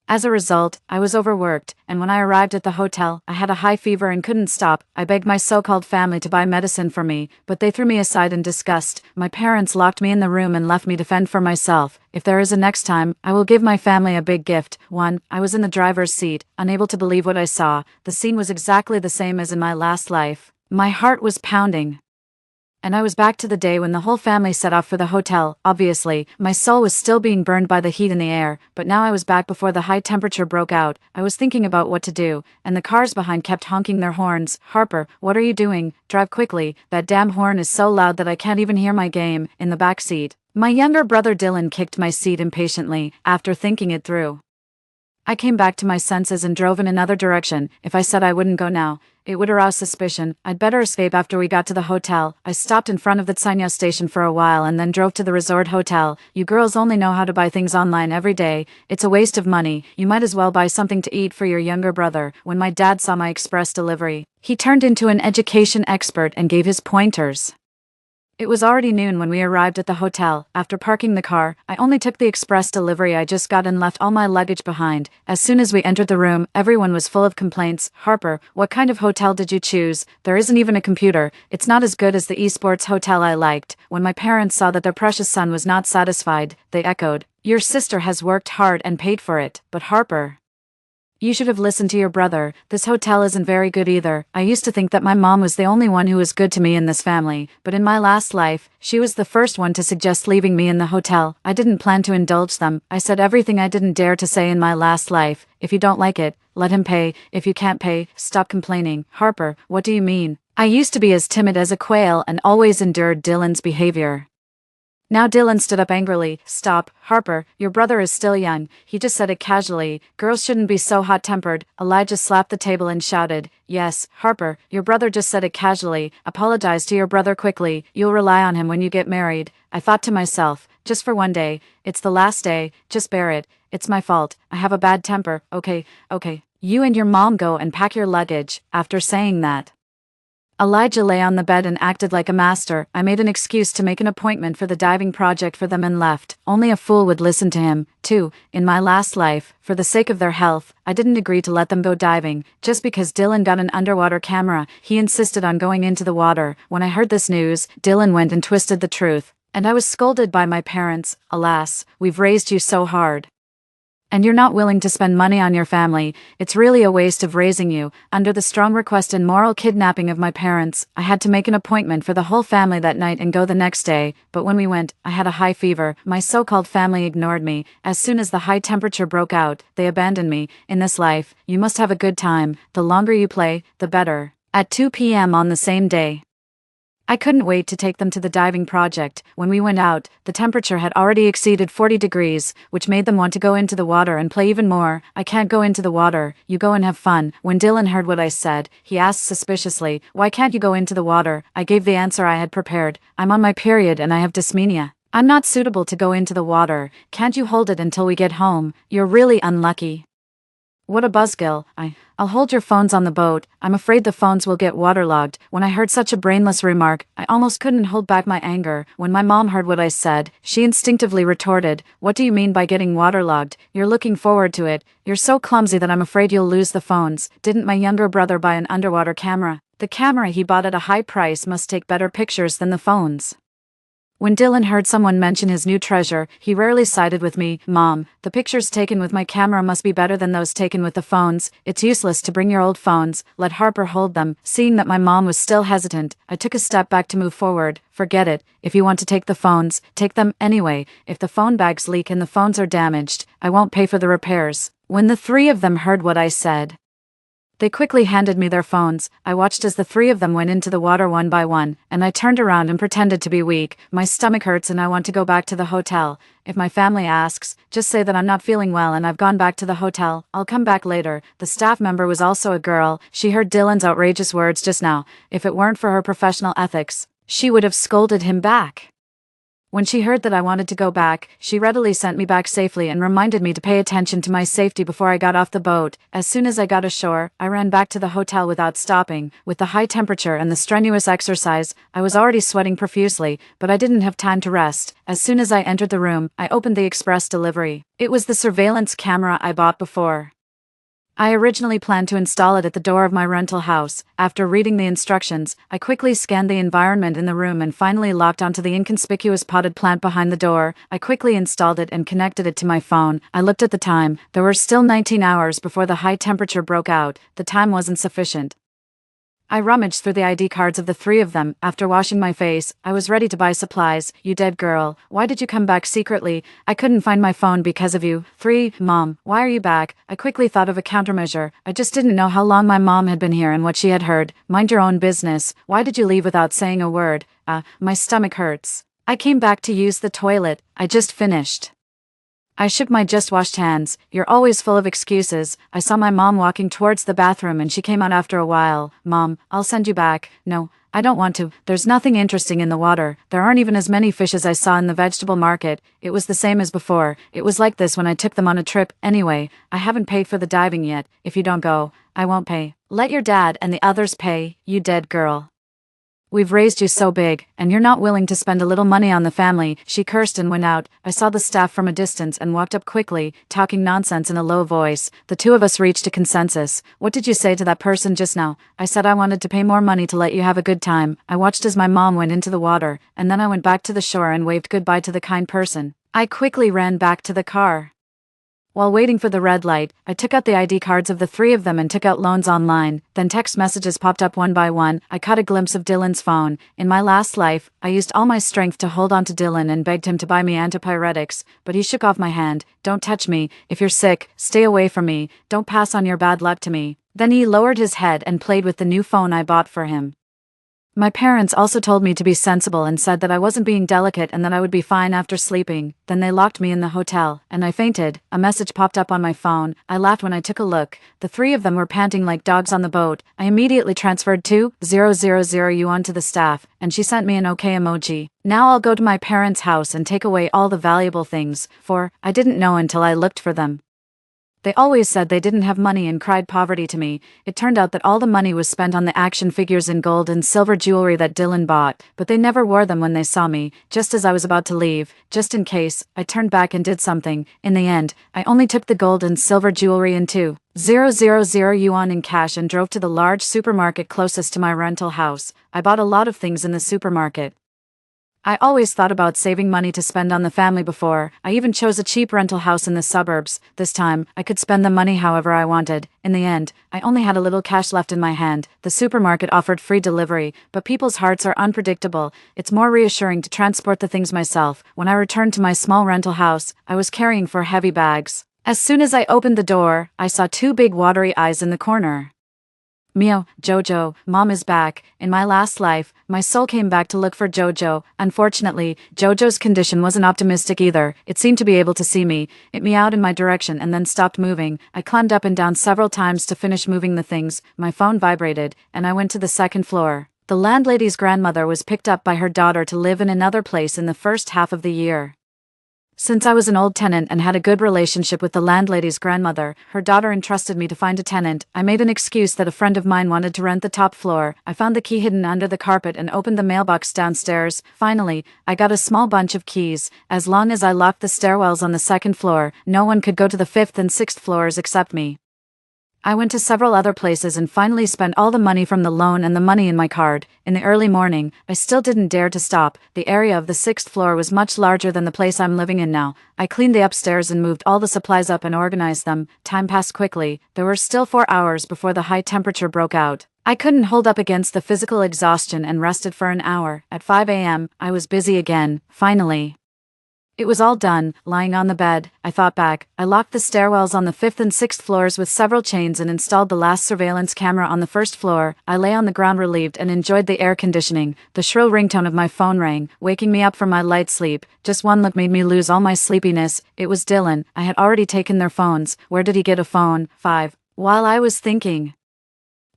As a result, I was overworked, and when I arrived at the hotel, I had a high fever and couldn't stop. I begged my so-called family to buy medicine for me, but they threw me aside in disgust. My parents locked me in the room and left me to fend for myself. If there is a next time, I will give my family a big gift. 1. I was in the driver's seat, unable to believe what I saw. The scene was exactly the same as in my last life. My heart was pounding. And I was back to the day when the whole family set off for the hotel. Obviously, my soul was still being burned by the heat in the air, but now I was back before the high temperature broke out. I was thinking about what to do, and the cars behind kept honking their horns. Harper, what are you doing? Drive quickly. That damn horn is so loud that I can't even hear my game. In the back seat, my younger brother Dylan kicked my seat impatiently, after thinking it through. I came back to my senses and drove in another direction. If I said I wouldn't go now, it would arouse suspicion. I'd better escape after we got to the hotel. I stopped in front of the Tsainyo station for a while and then drove to the resort hotel. You girls only know how to buy things online every day. It's a waste of money. You might as well buy something to eat for your younger brother. When my dad saw my express delivery, he turned into an education expert and gave his pointers. It was already noon when we arrived at the hotel. After parking the car, I only took the express delivery I just got and left all my luggage behind. As soon as we entered the room, everyone was full of complaints. Harper, what kind of hotel did you choose? There isn't even a computer. It's not as good as the esports hotel I liked. When my parents saw that their precious son was not satisfied, they echoed, your sister has worked hard and paid for it. But Harper, you should have listened to your brother. This hotel isn't very good either. I used to think that my mom was the only one who was good to me in this family, but in my last life, she was the first one to suggest leaving me in the hotel. I didn't plan to indulge them. I said everything I didn't dare to say in my last life. If you don't like it, let him pay. If you can't pay, stop complaining. Harper, what do you mean? I used to be as timid as a quail and always endured Dylan's behavior. Now Dylan stood up angrily. Stop, Harper, your brother is still young. He just said it casually. Girls shouldn't be so hot-tempered. Elijah slapped the table and shouted, yes, Harper, your brother just said it casually. Apologize to your brother quickly. You'll rely on him when you get married. I thought to myself, just for one day. It's the last day. Just bear it. It's my fault. I have a bad temper. Okay. You and your mom go and pack your luggage. After saying that, Elijah lay on the bed and acted like a master. I made an excuse to make an appointment for the diving project for them and left. Only a fool would listen to him. 2. In my last life, for the sake of their health, I didn't agree to let them go diving. Just because Dylan got an underwater camera, he insisted on going into the water. When I heard this news, Dylan went and twisted the truth. And I was scolded by my parents. Alas, we've raised you so hard, and you're not willing to spend money on your family. It's really a waste of raising you. Under the strong request and moral kidnapping of my parents, I had to make an appointment for the whole family that night and go the next day. But when we went, I had a high fever. My so-called family ignored me. As soon as the high temperature broke out, they abandoned me. In this life, you must have a good time. The longer you play, the better. At 2 p.m. on the same day, I couldn't wait to take them to the diving project. When we went out, the temperature had already exceeded 40 degrees, which made them want to go into the water and play even more. I can't go into the water. You go and have fun. When Dylan heard what I said, he asked suspiciously, why can't you go into the water? I gave the answer I had prepared. I'm on my period and I have dysmenorrhea. I'm not suitable to go into the water. Can't you hold it until we get home? You're really unlucky. What a buzzkill. I'll hold your phones on the boat. I'm afraid the phones will get waterlogged. When I heard such a brainless remark, I almost couldn't hold back my anger. When my mom heard what I said, she instinctively retorted, what do you mean by getting waterlogged? You're looking forward to it. You're so clumsy that I'm afraid you'll lose the phones. Didn't my younger brother buy an underwater camera? The camera he bought at a high price must take better pictures than the phones. When Dylan heard someone mention his new treasure, he rarely sided with me. Mom, the pictures taken with my camera must be better than those taken with the phones. It's useless to bring your old phones. Let Harper hold them. Seeing that my mom was still hesitant, I took a step back to move forward. Forget it. If you want to take the phones, take them anyway. If the phone bags leak and the phones are damaged, I won't pay for the repairs. When the three of them heard what I said, They quickly handed me their phones. I watched as the three of them went into the water one by one, and I turned around and pretended to be weak. My stomach hurts and I want to go back to the hotel. If my family asks, just say that I'm not feeling well and I've gone back to the hotel. I'll come back later. The staff member was also a girl. She heard Dylan's outrageous words just now. If it weren't for her professional ethics, she would have scolded him back. When she heard that I wanted to go back, she readily sent me back safely and reminded me to pay attention to my safety before I got off the boat. As soon as I got ashore, I ran back to the hotel without stopping. With the high temperature and the strenuous exercise, I was already sweating profusely, but I didn't have time to rest. As soon as I entered the room, I opened the express delivery. It was the surveillance camera I bought before. I originally planned to install it at the door of my rental house. After reading the instructions, I quickly scanned the environment in the room and finally locked onto the inconspicuous potted plant behind the door. I quickly installed it and connected it to my phone. I looked at the time. There were still 19 hours before the high temperature broke out. The time wasn't sufficient. I rummaged through the ID cards of the three of them. After washing my face, I was ready to buy supplies. You dead girl, why did you come back secretly? I couldn't find my phone because of you. 3. Mom, why are you back? I quickly thought of a countermeasure. I just didn't know how long my mom had been here and what she had heard. Mind your own business. Why did you leave without saying a word? My stomach hurts. I came back to use the toilet. I just finished. I shook my just washed hands. You're always full of excuses. I saw my mom walking towards the bathroom and she came out after a while. Mom, I'll send you back. No, I don't want to. There's nothing interesting in the water. There aren't even as many fish as I saw in the vegetable market. It was the same as before. It was like this when I took them on a trip. Anyway, I haven't paid for the diving yet. If you don't go, I won't pay. Let your dad and the others pay, you dead girl. We've raised you so big, and you're not willing to spend a little money on the family. She cursed and went out. I saw the staff from a distance and walked up quickly, talking nonsense in a low voice. The two of us reached a consensus. What did you say to that person just now? I said I wanted to pay more money to let you have a good time. I watched as my mom went into the water, and then I went back to the shore and waved goodbye to the kind person. I quickly ran back to the car. While waiting for the red light, I took out the ID cards of the three of them and took out loans online. Then text messages popped up one by one. I caught a glimpse of Dylan's phone. In my last life, I used all my strength to hold on to Dylan and begged him to buy me antipyretics, but he shook off my hand. Don't touch me. If you're sick, stay away from me. Don't pass on your bad luck to me. Then he lowered his head and played with the new phone I bought for him. My parents also told me to be sensible and said that I wasn't being delicate and that I would be fine after sleeping. Then they locked me in the hotel, and I fainted. A message popped up on my phone. I laughed when I took a look. The three of them were panting like dogs on the boat. I immediately transferred 2,000 yuan to the staff, and she sent me an okay emoji. Now I'll go to my parents' house and take away all the valuable things, for I didn't know until I looked for them. They always said they didn't have money and cried poverty to me. It turned out that all the money was spent on the action figures and gold and silver jewelry that Dylan bought, but they never wore them when they saw me. Just as I was about to leave, just in case, I turned back and did something. In the end, I only took the gold and silver jewelry and 2,000 yuan in cash and drove to the large supermarket closest to my rental house. I bought a lot of things in the supermarket. I always thought about saving money to spend on the family before. I even chose a cheap rental house in the suburbs. This time, I could spend the money however I wanted. In the end, I only had a little cash left in my hand. The supermarket offered free delivery, but people's hearts are unpredictable. It's more reassuring to transport the things myself. When I returned to my small rental house, I was carrying 4 heavy bags. As soon as I opened the door, I saw 2 big watery eyes in the corner. Mio, Jojo, Mom is back. In my last life, my soul came back to look for Jojo. Unfortunately, Jojo's condition wasn't optimistic either. It seemed to be able to see me. It meowed in my direction and then stopped moving. I climbed up and down several times to finish moving the things. My phone vibrated, and I went to the 2nd floor. The landlady's grandmother was picked up by her daughter to live in another place in the first half of the year. Since I was an old tenant and had a good relationship with the landlady's grandmother, her daughter entrusted me to find a tenant. I made an excuse that a friend of mine wanted to rent the top floor. I found the key hidden under the carpet and opened the mailbox downstairs. Finally, I got a small bunch of keys. As long as I locked the stairwells on the 2nd floor, no one could go to the 5th and 6th floors except me. I went to several other places and finally spent all the money from the loan and the money in my card. In the early morning, I still didn't dare to stop. The area of the 6th floor was much larger than the place I'm living in now. I cleaned the upstairs and moved all the supplies up and organized them. Time passed quickly. There were still 4 hours before the high temperature broke out. I couldn't hold up against the physical exhaustion and rested for an hour. At 5 a.m., I was busy again. Finally, It was all done. Lying on the bed, I thought back. I locked the stairwells on the 5th and 6th floors with several chains and installed the last surveillance camera on the 1st floor. I lay on the ground relieved and enjoyed the air conditioning. The shrill ringtone of my phone rang, waking me up from my light sleep. Just one look made me lose all my sleepiness. It was Dylan. I had already taken their phones. Where did he get a phone? 5. While I was thinking,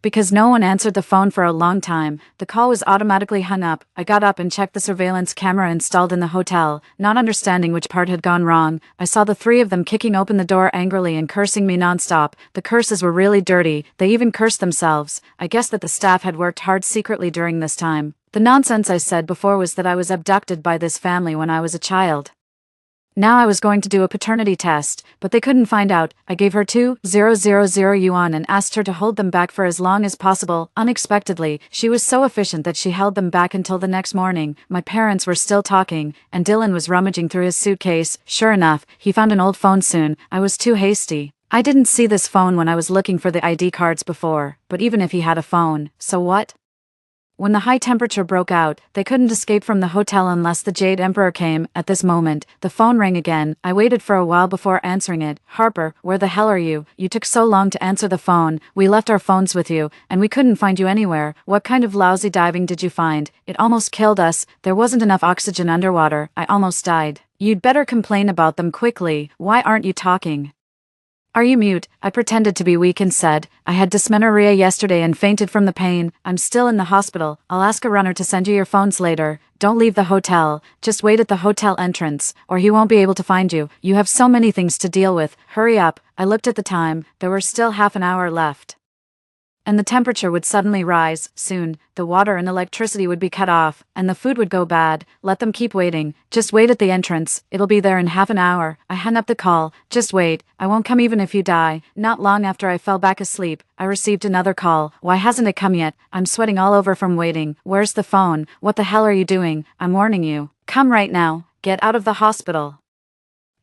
because no one answered the phone for a long time, the call was automatically hung up. I got up and checked the surveillance camera installed in the hotel, not understanding which part had gone wrong. I saw the three of them kicking open the door angrily and cursing me nonstop. The curses were really dirty. They even cursed themselves. I guessed that the staff had worked hard secretly during this time. The nonsense I said before was that I was abducted by this family when I was a child. Now I was going to do a paternity test, but they couldn't find out. I gave her 2,000 yuan and asked her to hold them back for as long as possible. Unexpectedly, she was so efficient that she held them back until the next morning. My parents were still talking, and Dylan was rummaging through his suitcase. Sure enough, he found an old phone soon. I was too hasty. I didn't see this phone when I was looking for the ID cards before, but even if he had a phone, so what? When the high temperature broke out, they couldn't escape from the hotel unless the Jade Emperor came. At this moment, the phone rang again. I waited for a while before answering it. Harper, where the hell are you? You took so long to answer the phone. We left our phones with you, and we couldn't find you anywhere. What kind of lousy diving did you find? It almost killed us. There wasn't enough oxygen underwater. I almost died. You'd better complain about them quickly. Why aren't you talking? Are you mute? I pretended to be weak and said, I had dysmenorrhea yesterday and fainted from the pain. I'm still in the hospital. I'll ask a runner to send you your phones later. Don't leave the hotel. Just wait at the hotel entrance, or he won't be able to find you. You have so many things to deal with. Hurry up. I looked at the time. There were still half an hour left. And the temperature would suddenly rise. Soon, the water and electricity would be cut off, and the food would go bad. Let them keep waiting. Just wait at the entrance. It'll be there in half an hour. I hung up the call. Just wait. I won't come even if you die. Not long after I fell back asleep, I received another call. Why hasn't it come yet? I'm sweating all over from waiting. Where's the phone? What the hell are you doing? I'm warning you. Come right now. Get out of the hospital.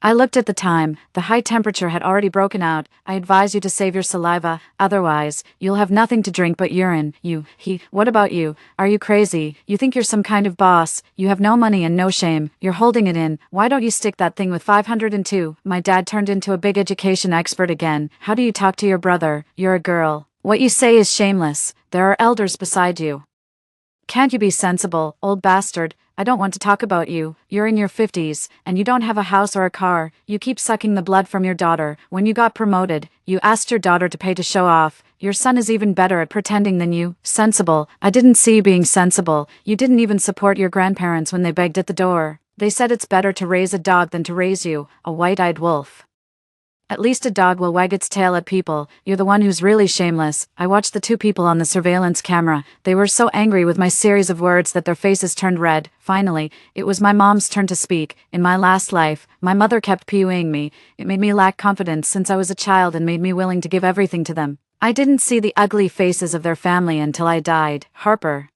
I looked at the time. The high temperature had already broken out. I advise you to save your saliva, otherwise, you'll have nothing to drink but urine. What about you? Are you crazy? You think you're some kind of boss? You have no money and no shame. You're holding it in. Why don't you stick that thing with 502? My dad turned into a big education expert again. How do you talk to your brother? You're a girl. What you say is shameless. There are elders beside you. Can't you be sensible, old bastard? I don't want to talk about you. You're in your 50s, and you don't have a house or a car. You keep sucking the blood from your daughter. When you got promoted, you asked your daughter to pay to show off. Your son is even better at pretending than you. Sensible. I didn't see you being sensible. You didn't even support your grandparents when they begged at the door. They said it's better to raise a dog than to raise you, a white-eyed wolf. At least a dog will wag its tail at people. You're the one who's really shameless. I watched the two people on the surveillance camera. They were so angry with my series of words that their faces turned red. Finally, it was my mom's turn to speak. In my last life, my mother kept PUing me. It made me lack confidence since I was a child and made me willing to give everything to them. I didn't see the ugly faces of their family until I died. Harper.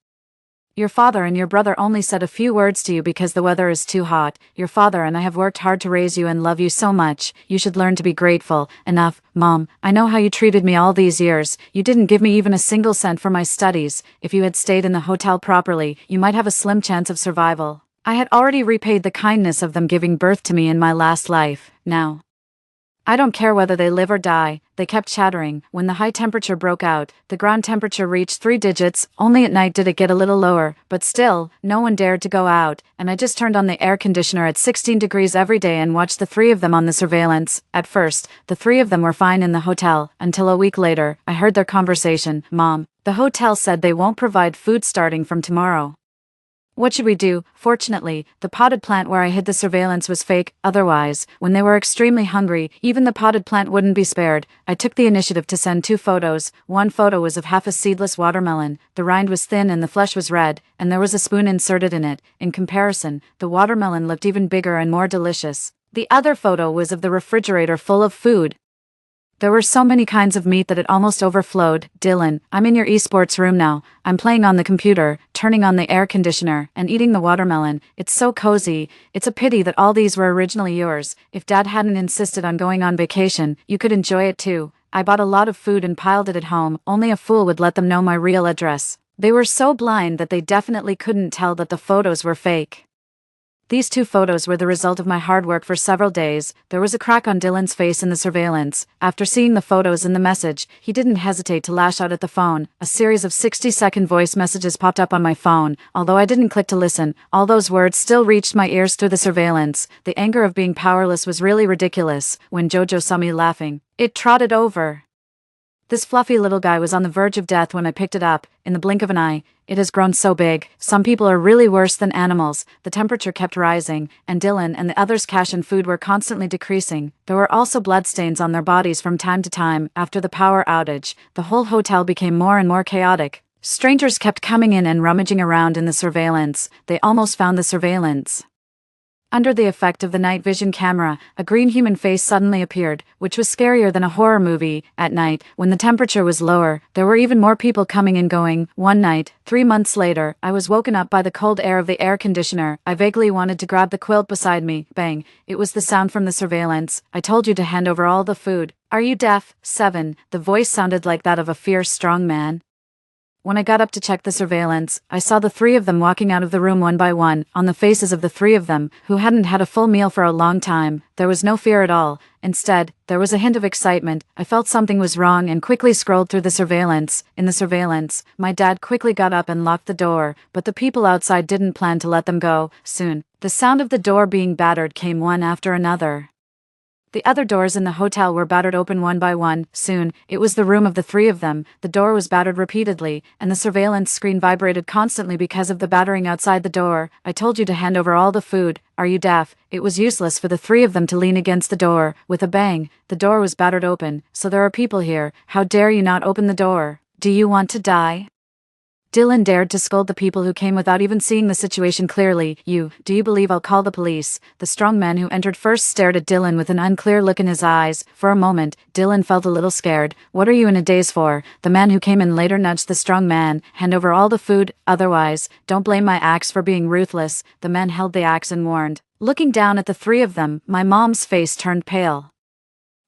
Your father and your brother only said a few words to you because the weather is too hot. Your father and I have worked hard to raise you and love you so much. You should learn to be grateful. Enough, Mom. I know how you treated me all these years. You didn't give me even a single cent for my studies. If you had stayed in the hotel properly, you might have a slim chance of survival. I had already repaid the kindness of them giving birth to me in my last life. Now, I don't care whether they live or die. They kept chattering. When the high temperature broke out, the ground temperature reached 3 digits. Only at night did it get a little lower, but still, no one dared to go out, and I just turned on the air conditioner at 16 degrees every day and watched the three of them on the surveillance. At first, the three of them were fine in the hotel, until a week later, I heard their conversation. Mom, the hotel said they won't provide food starting from tomorrow. What should we do? Fortunately, the potted plant where I hid the surveillance was fake. Otherwise, when they were extremely hungry, even the potted plant wouldn't be spared. I took the initiative to send 2 photos. One photo was of half a seedless watermelon. The rind was thin and the flesh was red, and there was a spoon inserted in it. In comparison, the watermelon looked even bigger and more delicious. The other photo was of the refrigerator full of food. There were so many kinds of meat that it almost overflowed. Dylan, I'm in your esports room now. I'm playing on the computer, turning on the air conditioner, and eating the watermelon. It's so cozy. It's a pity that all these were originally yours. If Dad hadn't insisted on going on vacation, you could enjoy it too. I bought a lot of food and piled it at home. Only a fool would let them know my real address. They were so blind that they definitely couldn't tell that the photos were fake. These two photos were the result of my hard work for several days. There was a crack on Dylan's face in the surveillance. After seeing the photos and the message, he didn't hesitate to lash out at the phone. A series of 60-second voice messages popped up on my phone. Although I didn't click to listen, all those words still reached my ears through the surveillance. The anger of being powerless was really ridiculous. When Jojo saw me laughing, it trotted over. This fluffy little guy was on the verge of death when I picked it up. In the blink of an eye, it has grown so big. Some people are really worse than animals. The temperature kept rising, and Dylan and the others' cash and food were constantly decreasing. There were also bloodstains on their bodies from time to time. After the power outage, the whole hotel became more and more chaotic. Strangers kept coming in and rummaging around in the surveillance. They almost found the surveillance. Under the effect of the night vision camera, a green human face suddenly appeared, which was scarier than a horror movie. At night, when the temperature was lower, there were even more people coming and going. One night, 3 months later, I was woken up by the cold air of the air conditioner. I vaguely wanted to grab the quilt beside me. Bang! It was the sound from the surveillance. I told you to hand over all the food. Are you deaf? 7. The voice sounded like that of a fierce, strong man. When I got up to check the surveillance, I saw the three of them walking out of the room one by one. On the faces of the three of them, who hadn't had a full meal for a long time, there was no fear at all. Instead, there was a hint of excitement. I felt something was wrong and quickly scrolled through the surveillance. In the surveillance, my dad quickly got up and locked the door, but the people outside didn't plan to let them go. Soon, the sound of the door being battered came one after another. The other doors in the hotel were battered open one by one. Soon, it was the room of the three of them. The door was battered repeatedly, and the surveillance screen vibrated constantly because of the battering outside the door. I told you to hand over all the food. Are you deaf? It was useless for the three of them to lean against the door. With a bang, the door was battered open. So there are people here. How dare you not open the door? Do you want to die? Dylan dared to scold the people who came without even seeing the situation clearly. Do you believe I'll call the police? The strong man who entered first stared at Dylan with an unclear look in his eyes. For a moment, Dylan felt a little scared. What are you in a daze for? The man who came in later nudged the strong man. Hand over all the food, otherwise, don't blame my axe for being ruthless. The man held the axe and warned. Looking down at the three of them, my mom's face turned pale,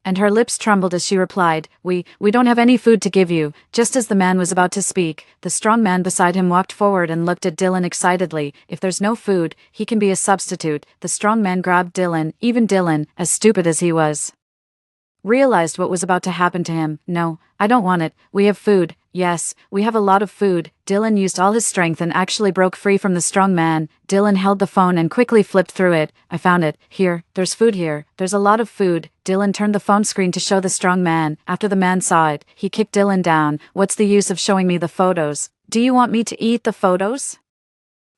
and her lips trembled as she replied, We don't have any food to give you." Just as the man was about to speak, the strong man beside him walked forward and looked at Dylan excitedly. If there's no food, he can be a substitute. The strong man grabbed Dylan. Even Dylan, as stupid as he was, realized what was about to happen to him. No, I don't want it. We have food. Yes, we have a lot of food. Dylan used all his strength and actually broke free from the strong man. Dylan held the phone and quickly flipped through it. I found it. Here, there's food here. There's a lot of food. Dylan turned the phone screen to show the strong man. After the man saw it, he kicked Dylan down. What's the use of showing me the photos? Do you want me to eat the photos?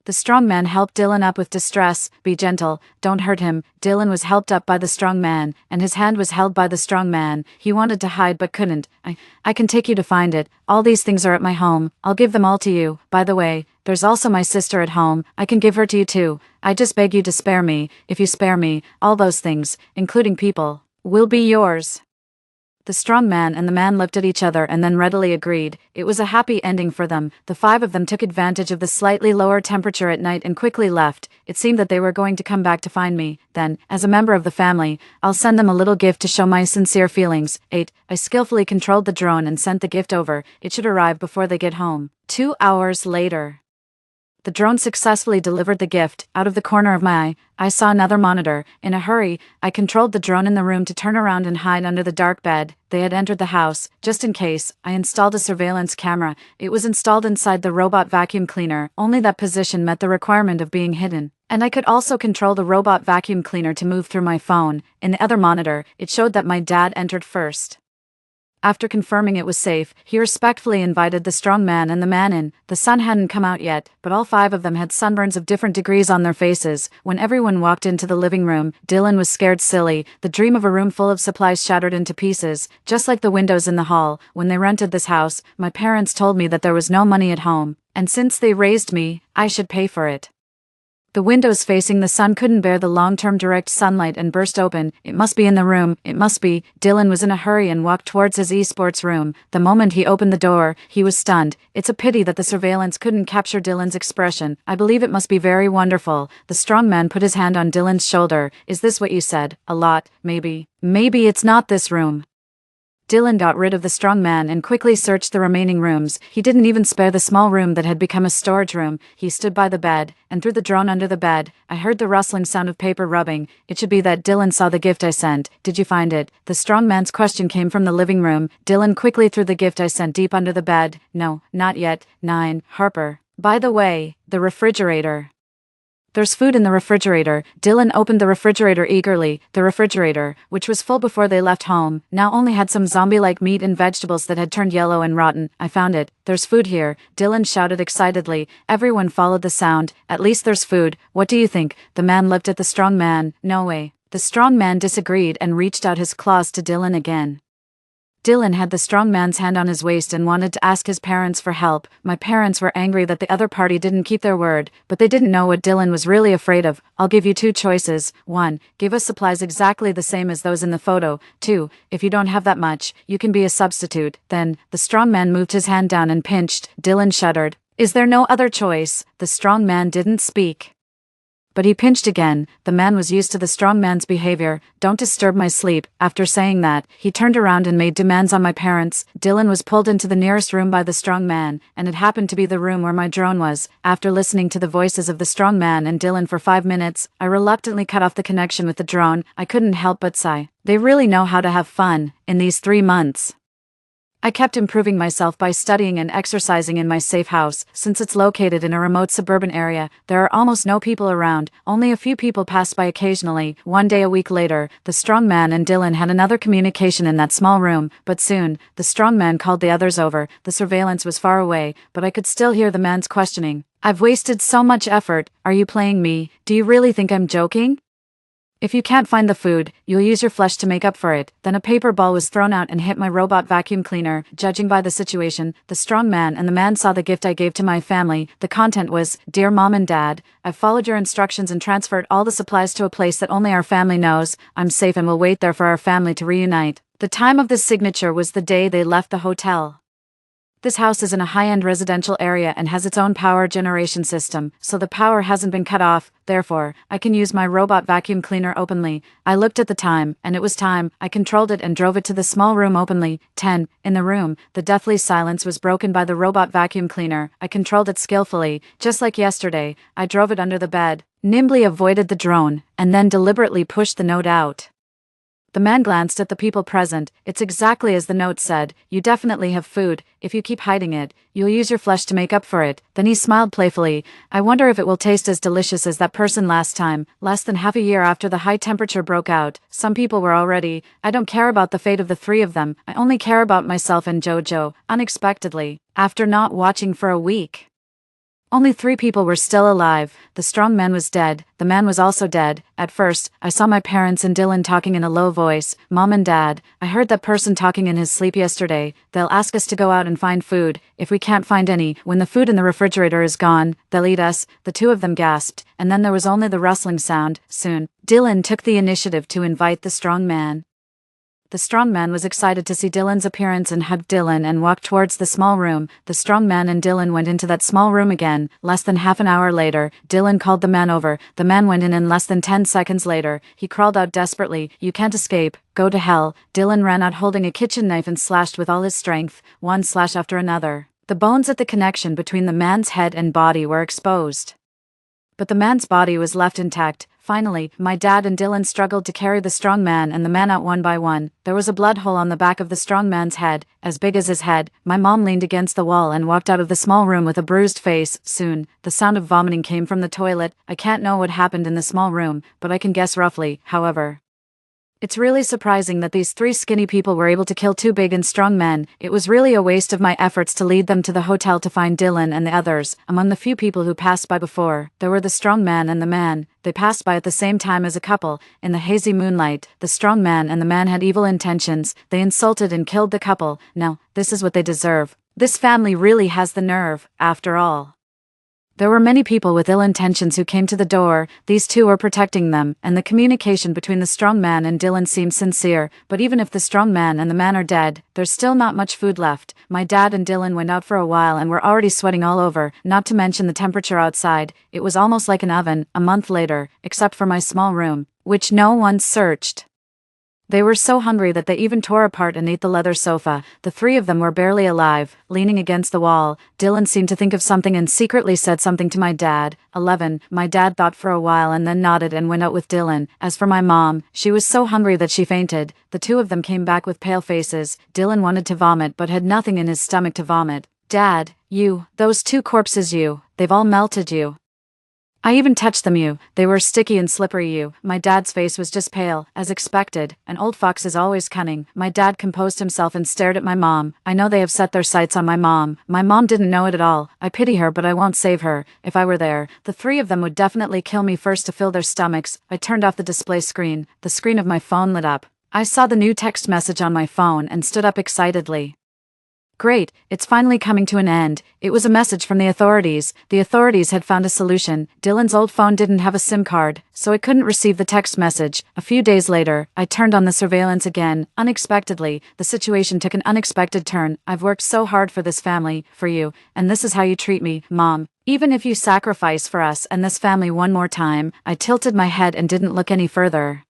The strong man helped Dylan up with distress. Be gentle, don't hurt him. Dylan was helped up by the strong man, and his hand was held by the strong man. He wanted to hide but couldn't. I can take you to find it. All these things are at my home. I'll give them all to you. By the way, there's also my sister at home. I can give her to you too. I just beg you to spare me. If you spare me, all those things, including people, will be yours. The strong man and the man looked at each other and then readily agreed. It was a happy ending for them. The five of them took advantage of the slightly lower temperature at night and quickly left. It seemed that they were going to come back to find me. Then, as a member of the family, I'll send them a little gift to show my sincere feelings. 8. I skillfully controlled the drone and sent the gift over. It should arrive before they get home. 2 hours later, the drone successfully delivered the gift. Out of the corner of my eye, I saw another monitor. In a hurry, I controlled the drone in the room to turn around and hide under the dark bed. They had entered the house. Just in case, I installed a surveillance camera. It was installed inside the robot vacuum cleaner. Only that position met the requirement of being hidden. And I could also control the robot vacuum cleaner to move through my phone. In the other monitor, it showed that my dad entered first. After confirming it was safe, he respectfully invited the strong man and the man in. The sun hadn't come out yet, but all five of them had sunburns of different degrees on their faces. When everyone walked into the living room, Dylan was scared silly. The dream of a room full of supplies shattered into pieces, just like the windows in the hall. When they rented this house, my parents told me that there was no money at home, and since they raised me, I should pay for it. The windows facing the sun couldn't bear the long-term direct sunlight and burst open. It must be in the room. It must be. Dylan was in a hurry and walked towards his esports room. The moment he opened the door, he was stunned. It's a pity that the surveillance couldn't capture Dylan's expression. I believe it must be very wonderful. The strong man put his hand on Dylan's shoulder. Is this what you said? A lot, maybe. Maybe it's not this room. Dylan got rid of the strong man and quickly searched the remaining rooms. He didn't even spare the small room that had become a storage room. He stood by the bed, and through the drone under the bed, I heard the rustling sound of paper rubbing. It should be that Dylan saw the gift I sent. Did you find it? The strong man's question came from the living room. Dylan quickly threw the gift I sent deep under the bed. No, not yet. 9. Harper. By the way, the refrigerator. There's food in the refrigerator. Dylan opened the refrigerator eagerly. The refrigerator, which was full before they left home, now only had some zombie-like meat and vegetables that had turned yellow and rotten. I found it. There's food here, Dylan shouted excitedly. Everyone followed the sound. At least there's food. What do you think? The man looked at the strong man. No way. The strong man disagreed and reached out his claws to Dylan again. Dylan had the strong man's hand on his waist and wanted to ask his parents for help. My parents were angry that the other party didn't keep their word, but they didn't know what Dylan was really afraid of. I'll give you 2 choices. 1. Give us supplies exactly the same as those in the photo. 2. If you don't have that much, you can be a substitute. Then, the strong man moved his hand down and pinched. Dylan shuddered. Is there no other choice? The strong man didn't speak. But he pinched again. The man was used to the strong man's behavior. Don't disturb my sleep. After saying that, he turned around and made demands on my parents. Dylan was pulled into the nearest room by the strong man, and it happened to be the room where my drone was. After listening to the voices of the strong man and Dylan for 5 minutes, I reluctantly cut off the connection with the drone. I couldn't help but sigh. They really know how to have fun in these 3 months. I kept improving myself by studying and exercising in my safe house. Since it's located in a remote suburban area, there are almost no people around. Only a few people passed by occasionally. One day a week later, the strong man and Dylan had another communication in that small room, but soon, the strong man called the others over. The surveillance was far away, but I could still hear the man's questioning. I've wasted so much effort. Are you playing me? Do you really think I'm joking? If you can't find the food, you'll use your flesh to make up for it. Then a paper ball was thrown out and hit my robot vacuum cleaner. Judging by the situation, the strong man and the man saw the gift I gave to my family. The content was, Dear Mom and Dad, I've followed your instructions and transferred all the supplies to a place that only our family knows. I'm safe and will wait there for our family to reunite. The time of this signature was the day they left the hotel. This house is in a high-end residential area and has its own power generation system, so the power hasn't been cut off. Therefore, I can use my robot vacuum cleaner openly. I looked at the time, and it was time. I controlled it and drove it to the small room openly. 10. In the room, the deathly silence was broken by the robot vacuum cleaner. I controlled it skillfully. Just like yesterday, I drove it under the bed, nimbly avoided the drone, and then deliberately pushed the note out. The man glanced at the people present. It's exactly as the note said. You definitely have food. If you keep hiding it, you'll use your flesh to make up for it. Then he smiled playfully. I wonder if it will taste as delicious as that person last time. Less than half a year after the high temperature broke out, some people were already. I don't care about the fate of the 3 of them. I only care about myself and Jojo. Unexpectedly, after not watching for a week, only 3 people were still alive. The strong man was dead. The man was also dead. At first, I saw my parents and Dylan talking in a low voice. Mom and Dad, I heard that person talking in his sleep yesterday. They'll ask us to go out and find food. If we can't find any, when the food in the refrigerator is gone, they'll eat us. The 2 of them gasped, and then there was only the rustling sound. Soon, Dylan took the initiative to invite the strong man. The strong man was excited to see Dylan's appearance and hugged Dylan and walked towards the small room. The strong man and Dylan went into that small room again. Less than half an hour later, Dylan called the man over. The man went in and less than 10 seconds later, he crawled out desperately. You can't escape. Go to hell. Dylan ran out holding a kitchen knife and slashed with all his strength, one slash after another. The bones at the connection between the man's head and body were exposed, but the man's body was left intact. Finally, my dad and Dylan struggled to carry the strong man and the man out one by one. There was a blood hole on the back of the strong man's head, as big as his head. My mom leaned against the wall and walked out of the small room with a bruised face. Soon, the sound of vomiting came from the toilet. I can't know what happened in the small room, but I can guess roughly, however. It's really surprising that these 3 skinny people were able to kill 2 big and strong men. It was really a waste of my efforts to lead them to the hotel to find Dylan and the others. Among the few people who passed by before, there were the strong man and the man. They passed by at the same time as a couple. In the hazy moonlight, the strong man and the man had evil intentions. They insulted and killed the couple. Now, this is what they deserve. This family really has the nerve, after all. There were many people with ill intentions who came to the door. These 2 were protecting them, and the communication between the strong man and Dylan seemed sincere. But even if the strong man and the man are dead, there's still not much food left. My dad and Dylan went out for a while and were already sweating all over, not to mention the temperature outside. It was almost like an oven. A month later, except for my small room, which no one searched. They were so hungry that they even tore apart and ate the leather sofa. The three of them were barely alive, leaning against the wall. Dylan seemed to think of something and secretly said something to my dad. 11. My dad thought for a while and then nodded and went out with Dylan. As for my mom, she was so hungry that she fainted. The two of them came back with pale faces. Dylan wanted to vomit but had nothing in his stomach to vomit. Dad, those two corpses they've all melted you. I even touched them they were sticky and slippery My dad's face was just pale, as expected. An old fox is always cunning. My dad composed himself and stared at my mom. I know they have set their sights on my mom. My mom didn't know it at all. I pity her but I won't save her. If I were there, the three of them would definitely kill me first to fill their stomachs. I turned off the display screen. The screen of my phone lit up. I saw the new text message on my phone and stood up excitedly. Great, it's finally coming to an end. It was a message from the authorities. The authorities had found a solution. Dylan's old phone didn't have a SIM card, so it couldn't receive the text message. A few days later, I turned on the surveillance again. Unexpectedly, the situation took an unexpected turn. I've worked so hard for this family, for you, and this is how you treat me, Mom. Even if you sacrifice for us and this family one more time. I tilted my head and didn't look any further.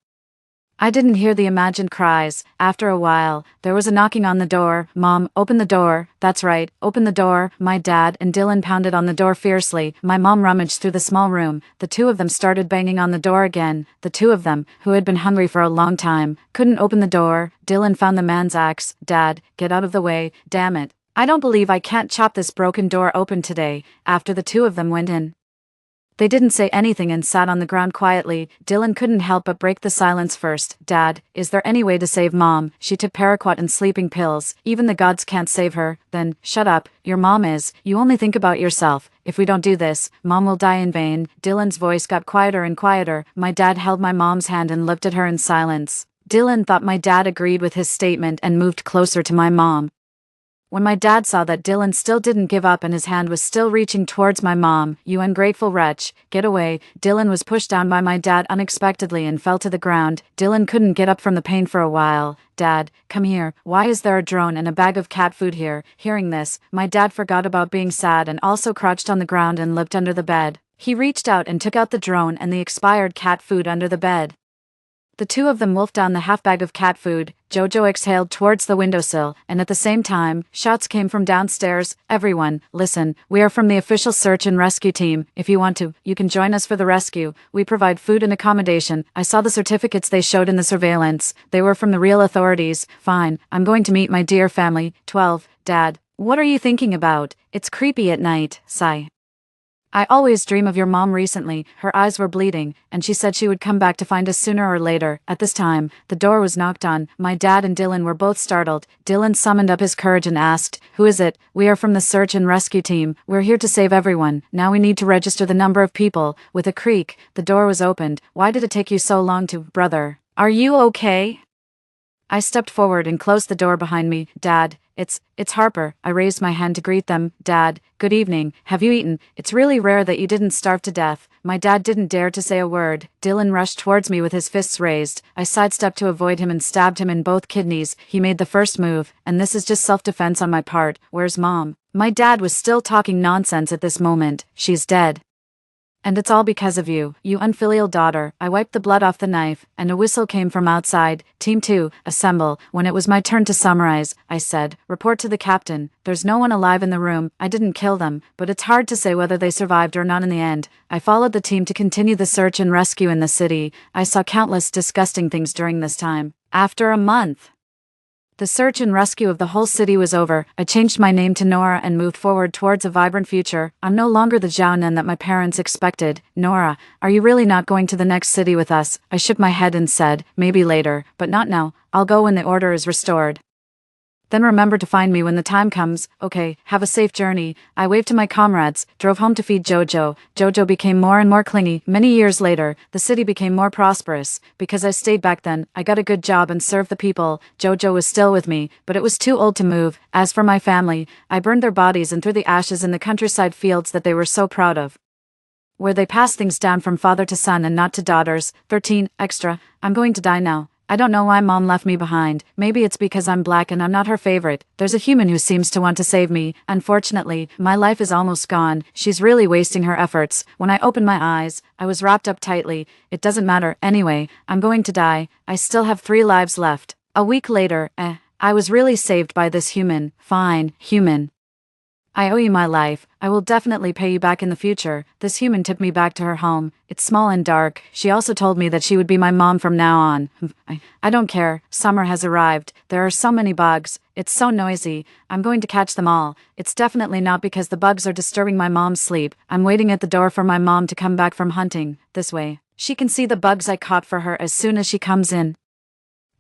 I didn't hear the imagined cries. After a while, there was a knocking on the door. Mom, open the door. That's right, open the door. My dad and Dylan pounded on the door fiercely. My mom rummaged through the small room. The two of them started banging on the door again. The two of them, who had been hungry for a long time, couldn't open the door. Dylan found the man's axe. Dad, get out of the way. Damn it. I don't believe I can't chop this broken door open today. After the two of them went in, they didn't say anything and sat on the ground quietly. Dylan couldn't help but break the silence first. Dad, is there any way to save Mom? She took paraquat and sleeping pills. Even the gods can't save her. Then, shut up. Your mom is. You only think about yourself. If we don't do this, Mom will die in vain. Dylan's voice got quieter and quieter. My dad held my mom's hand and looked at her in silence. Dylan thought my dad agreed with his statement and moved closer to my mom. When my dad saw that Dylan still didn't give up and his hand was still reaching towards my mom, you ungrateful wretch, get away. Dylan was pushed down by my dad unexpectedly and fell to the ground. Dylan couldn't get up from the pain for a while. Dad, come here. Why is there a drone and a bag of cat food here? Hearing this, my dad forgot about being sad and also crouched on the ground and looked under the bed. He reached out and took out the drone and the expired cat food under the bed. The two of them wolfed down the half bag of cat food. Jojo exhaled towards the windowsill, and at the same time, shouts came from downstairs. Everyone, listen, we are from the official search and rescue team. If you want to, you can join us for the rescue. We provide food and accommodation. I saw the certificates they showed in the surveillance. They were from the real authorities. Fine, I'm going to meet my dear family. 12. Dad, what are you thinking about? It's creepy at night. Sigh. I always dream of your mom recently. Her eyes were bleeding, and she said she would come back to find us sooner or later. At this time, the door was knocked on. My dad and Dylan were both startled. Dylan summoned up his courage and asked, "Who is it?" "We are from the search and rescue team. We're here to save everyone. Now we need to register the number of people." With a creak, the door was opened. "Why did it take you so long to, brother? Are you okay?" I stepped forward and closed the door behind me. Dad, it's Harper. I raised my hand to greet them. Dad, good evening. Have you eaten? It's really rare that you didn't starve to death. My dad didn't dare to say a word. Dylan rushed towards me with his fists raised. I sidestepped to avoid him and stabbed him in both kidneys. He made the first move, and this is just self-defense on my part. Where's Mom? My dad was still talking nonsense at this moment. She's dead. And it's all because of you, you unfilial daughter. I wiped the blood off the knife, and a whistle came from outside. Team 2, assemble. When it was my turn to summarize, I said, report to the captain. There's no one alive in the room. I didn't kill them, but it's hard to say whether they survived or not in the end. I followed the team to continue the search and rescue in the city. I saw countless disgusting things during this time. After a month, the search and rescue of the whole city was over. I changed my name to Nora and moved forward towards a vibrant future. I'm no longer the Zhao that my parents expected. Nora, are you really not going to the next city with us? I shook my head and said, maybe later, but not now. I'll go when the order is restored. Then remember to find me when the time comes. Okay, have a safe journey. I waved to my comrades, drove home to feed Jojo. Jojo became more and more clingy. Many years later, the city became more prosperous. Because I stayed back then, I got a good job and served the people. Jojo was still with me, but it was too old to move. As for my family, I burned their bodies and threw the ashes in the countryside fields that they were so proud of, where they passed things down from father to son and not to daughters. 13. Extra. I'm going to die now. I don't know why mom left me behind. Maybe it's because I'm black and I'm not her favorite. There's a human who seems to want to save me. Unfortunately, my life is almost gone. She's really wasting her efforts. When I opened my eyes, I was wrapped up tightly. It doesn't matter. Anyway, I'm going to die. I still have 3 lives left. A week later, I was really saved by this human. Fine, human. I owe you my life. I will definitely pay you back in the future. This human took me back to her home. It's small and dark. She also told me that she would be my mom from now on. I don't care. Summer has arrived. There are so many bugs. It's so noisy. I'm going to catch them all. It's definitely not because the bugs are disturbing my mom's sleep. I'm waiting at the door for my mom to come back from hunting. This way. She can see the bugs I caught for her as soon as she comes in.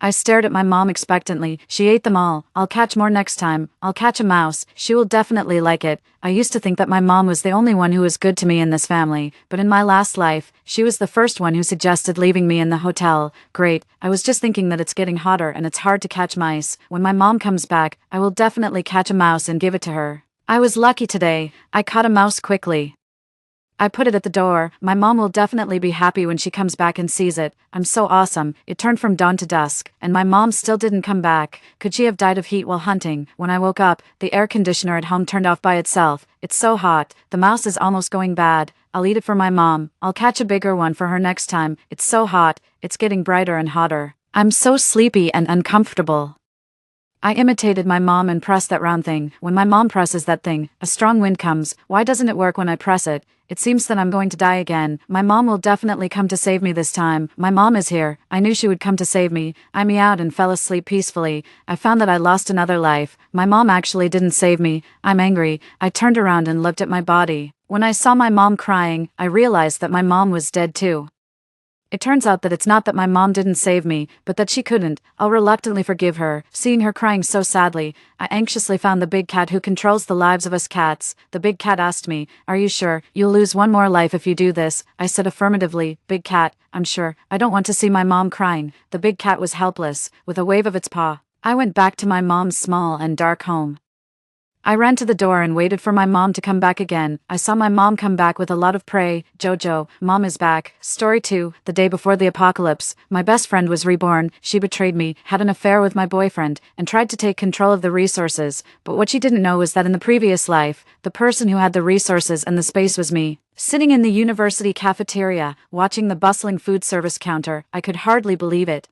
I stared at my mom expectantly. She ate them all. I'll catch more next time. I'll catch a mouse. She will definitely like it. I used to think that my mom was the only one who was good to me in this family, but in my last life, she was the first one who suggested leaving me in the hotel. Great. I was just thinking that it's getting hotter and it's hard to catch mice. When my mom comes back, I will definitely catch a mouse and give it to her. I was lucky today. I caught a mouse quickly. I put it at the door. My mom will definitely be happy when she comes back and sees it. I'm so awesome. It turned from dawn to dusk, and my mom still didn't come back. Could she have died of heat while hunting? When I woke up, the air conditioner at home turned off by itself. It's so hot. The mouse is almost going bad. I'll eat it for my mom. I'll catch a bigger one for her next time. It's so hot. It's getting brighter and hotter. I'm so sleepy and uncomfortable. I imitated my mom and pressed that round thing. When my mom presses that thing, a strong wind comes. Why doesn't it work when I press it? It seems that I'm going to die again. My mom will definitely come to save me this time. My mom is here. I knew she would come to save me. I meowed and fell asleep peacefully. I found that I lost another life. My mom actually didn't save me. I'm angry. I turned around and looked at my body. When I saw my mom crying, I realized that my mom was dead too. It turns out that it's not that my mom didn't save me, but that she couldn't. I'll reluctantly forgive her. Seeing her crying so sadly, I anxiously found the big cat who controls the lives of us cats. The big cat asked me, "Are you sure? You'll lose one more life if you do this." I said affirmatively, "Big cat, I'm sure. I don't want to see my mom crying." The big cat was helpless. With a wave of its paw, I went back to my mom's small and dark home. I ran to the door and waited for my mom to come back again. I saw my mom come back with a lot of prey. Jojo, Mom is back. Story 2, the day before the apocalypse. My best friend was reborn. She betrayed me, had an affair with my boyfriend, and tried to take control of the resources. But what she didn't know was that in the previous life, the person who had the resources and the space was me. Sitting in the university cafeteria, watching the bustling food service counter, I could hardly believe it.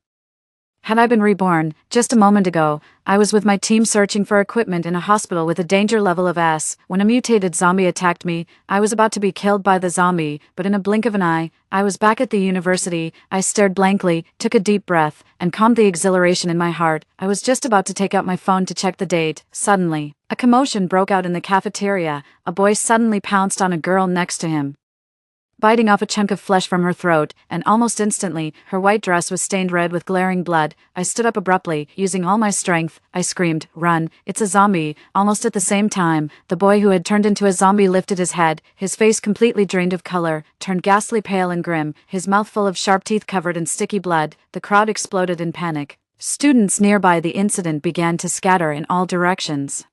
Had I been reborn, just a moment ago, I was with my team searching for equipment in a hospital with a danger level of S. When a mutated zombie attacked me, I was about to be killed by the zombie, but in a blink of an eye, I was back at the university. I stared blankly, took a deep breath, and calmed the exhilaration in my heart. I was just about to take out my phone to check the date. Suddenly, a commotion broke out in the cafeteria. A boy suddenly pounced on a girl next to him, biting off a chunk of flesh from her throat, and almost instantly, her white dress was stained red with glaring blood. I stood up abruptly, using all my strength. I screamed, "Run, it's a zombie!" Almost at the same time, the boy who had turned into a zombie lifted his head, his face completely drained of color, turned ghastly pale and grim, his mouth full of sharp teeth covered in sticky blood. The crowd exploded in panic. Students nearby the incident began to scatter in all directions,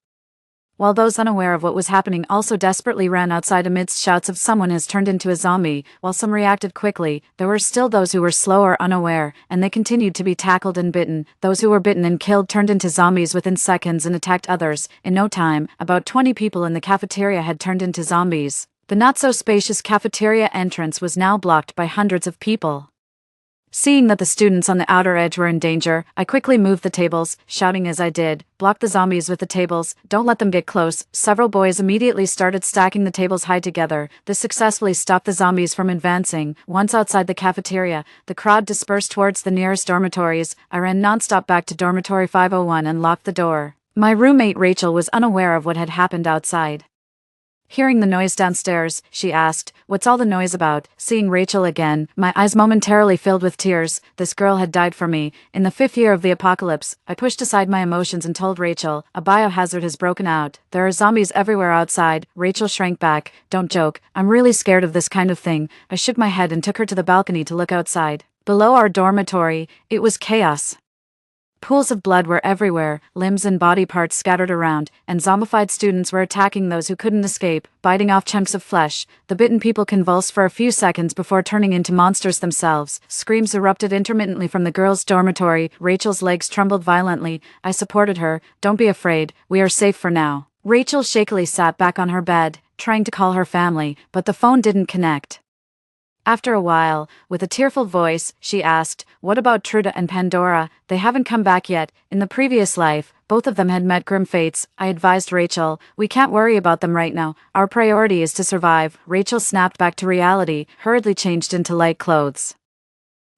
while those unaware of what was happening also desperately ran outside amidst shouts of "Someone has turned into a zombie." While some reacted quickly, there were still those who were slow or unaware, and they continued to be tackled and bitten. Those who were bitten and killed turned into zombies within seconds and attacked others. In no time, about 20 people in the cafeteria had turned into zombies. The not-so-spacious cafeteria entrance was now blocked by hundreds of people. Seeing that the students on the outer edge were in danger, I quickly moved the tables, shouting as I did, "Block the zombies with the tables, don't let them get close." Several boys immediately started stacking the tables high together. This successfully stopped the zombies from advancing. Once outside the cafeteria, the crowd dispersed towards the nearest dormitories. I ran nonstop back to dormitory 501 and locked the door. My roommate Rachel was unaware of what had happened outside. Hearing the noise downstairs, she asked, "What's all the noise about?" Seeing Rachel again, my eyes momentarily filled with tears. This girl had died for me. In the 5th year of the apocalypse, I pushed aside my emotions and told Rachel, "A biohazard has broken out. There are zombies everywhere outside." Rachel shrank back. "Don't joke. I'm really scared of this kind of thing." I shook my head and took her to the balcony to look outside. Below our dormitory, it was chaos. Pools of blood were everywhere, limbs and body parts scattered around, and zombified students were attacking those who couldn't escape, biting off chunks of flesh. The bitten people convulsed for a few seconds before turning into monsters themselves. Screams erupted intermittently from the girls' dormitory. Rachel's legs trembled violently. I supported her. "Don't be afraid, we are safe for now." Rachel shakily sat back on her bed, trying to call her family, but the phone didn't connect. After a while, with a tearful voice, she asked, "What about Truda and Pandora? They haven't come back yet. In the previous life, both of them had met grim fates." I advised Rachel, "We can't worry about them right now. Our priority is to survive." Rachel snapped back to reality, hurriedly changed into light clothes,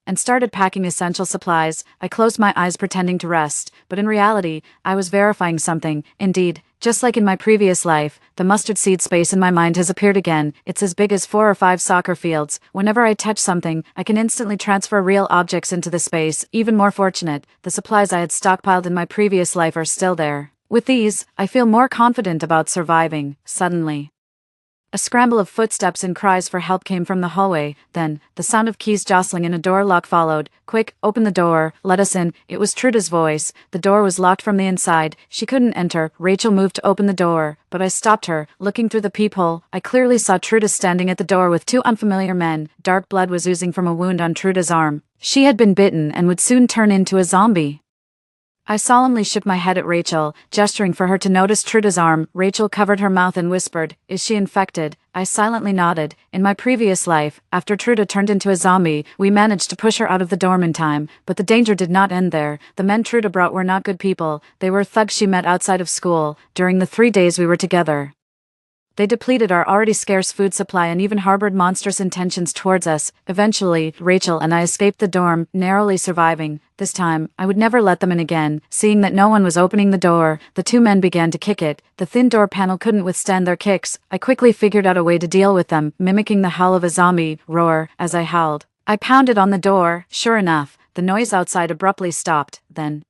and started packing essential supplies. I closed my eyes pretending to rest, but in reality, I was verifying something. Indeed, just like in my previous life, the mustard seed space in my mind has appeared again. It's as big as 4 or 5 soccer fields. Whenever I touch something, I can instantly transfer real objects into the space. Even more fortunate, the supplies I had stockpiled in my previous life are still there. With these, I feel more confident about surviving. Suddenly, a scramble of footsteps and cries for help came from the hallway. Then, the sound of keys jostling in a door lock followed. "Quick, open the door, let us in." It was Truda's voice. The door was locked from the inside. She couldn't enter. Rachel moved to open the door, but I stopped her. Looking through the peephole, I clearly saw Truda standing at the door with 2 unfamiliar men. Dark blood was oozing from a wound on Truda's arm. She had been bitten and would soon turn into a zombie. I solemnly shook my head at Rachel, gesturing for her to notice Truda's arm. Rachel covered her mouth and whispered, "Is she infected?" I silently nodded. In my previous life, after Truda turned into a zombie, we managed to push her out of the dorm in time, but the danger did not end there. The men Truda brought were not good people. They were thugs she met outside of school, during the 3 days we were together. They depleted our already scarce food supply and even harbored monstrous intentions towards us. Eventually, Rachel and I escaped the dorm, narrowly surviving. This time, I would never let them in again. Seeing that no one was opening the door, the 2 men began to kick it. The thin door panel couldn't withstand their kicks. I quickly figured out a way to deal with them, mimicking the howl of a zombie roar as I howled. I pounded on the door. Sure enough, the noise outside abruptly stopped. Then,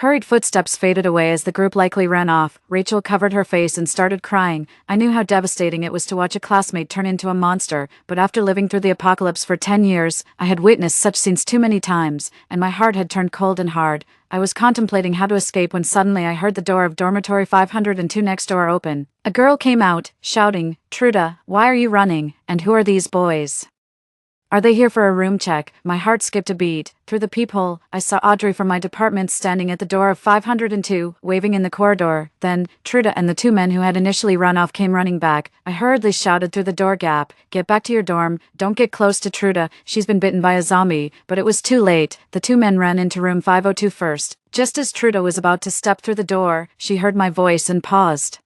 hurried footsteps faded away as the group likely ran off. Rachel covered her face and started crying. I knew how devastating it was to watch a classmate turn into a monster, but after living through the apocalypse for 10 years, I had witnessed such scenes too many times, and my heart had turned cold and hard. I was contemplating how to escape when suddenly I heard the door of dormitory 502 next door open. A girl came out, shouting, "Truda, why are you running? And who are these boys? Are they here for a room check?" My heart skipped a beat. Through the peephole, I saw Audrey from my department standing at the door of 502, waving in the corridor. Then, Truda and the 2 men who had initially run off came running back. I hurriedly shouted through the door gap, "Get back to your dorm, don't get close to Truda, she's been bitten by a zombie." But it was too late. The 2 men ran into room 502 first. Just as Truda was about to step through the door, she heard my voice and paused.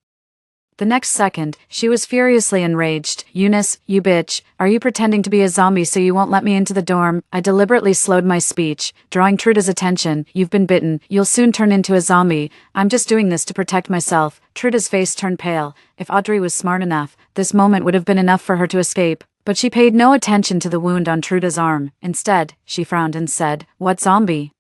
The next second, she was furiously enraged. "Eunice, you bitch, are you pretending to be a zombie so you won't let me into the dorm?" I deliberately slowed my speech, drawing Truda's attention. "You've been bitten, you'll soon turn into a zombie. I'm just doing this to protect myself." Truda's face turned pale. If Audrey was smart enough, this moment would have been enough for her to escape. But she paid no attention to the wound on Truda's arm. Instead, she frowned and said, "What zombie?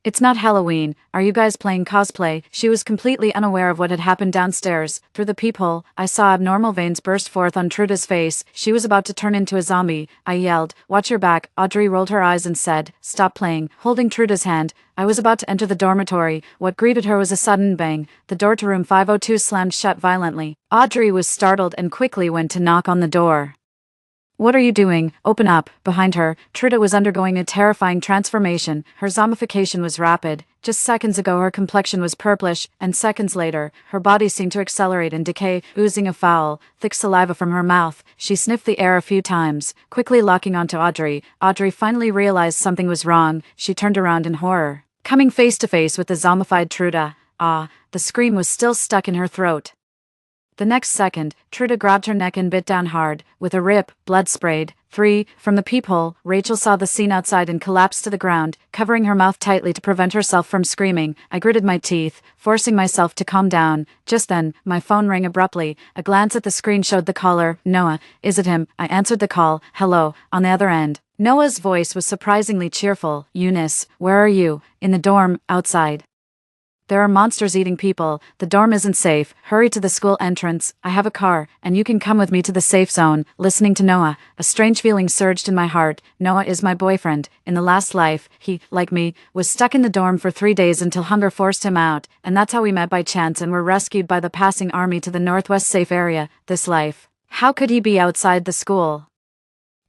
It's not Halloween, are you guys playing cosplay?" She was completely unaware of what had happened downstairs. Through the peephole, I saw abnormal veins burst forth on Truda's face. She was about to turn into a zombie. I yelled, "Watch your back." Audrey rolled her eyes and said, "Stop playing." Holding Truda's hand, I was about to enter the dormitory. What greeted her was a sudden bang. The door to room 502 slammed shut violently. Audrey was startled and quickly went to knock on the door. "What are you doing? Open up." Behind her, Truda was undergoing a terrifying transformation. Her zombification was rapid. Just seconds ago her complexion was purplish, and seconds later, her body seemed to accelerate and decay, oozing a foul, thick saliva from her mouth. She sniffed the air a few times, quickly locking onto Audrey. Audrey finally realized something was wrong. She turned around in horror, coming face to face with the zombified Truda. The scream was still stuck in her throat. The next second, Truda grabbed her neck and bit down hard. With a rip, blood sprayed. From the peephole, Rachel saw the scene outside and collapsed to the ground, covering her mouth tightly to prevent herself from screaming. I gritted my teeth, forcing myself to calm down. Just then, my phone rang abruptly. A glance at the screen showed the caller. "Noah, is it him?" I answered the call. "Hello," on the other end. Noah's voice was surprisingly cheerful. "Eunice, where are you?" "In the dorm, outside." There are monsters eating people. The dorm isn't safe. Hurry to the school entrance. I have a car, and you can come with me to the safe zone. Listening to Noah, a strange feeling surged in my heart. Noah is my boyfriend. In the last life, he, like me, was stuck in the dorm for 3 days until hunger forced him out, and that's how we met by chance and were rescued by the passing army to the northwest safe area. This life. How could he be outside the school?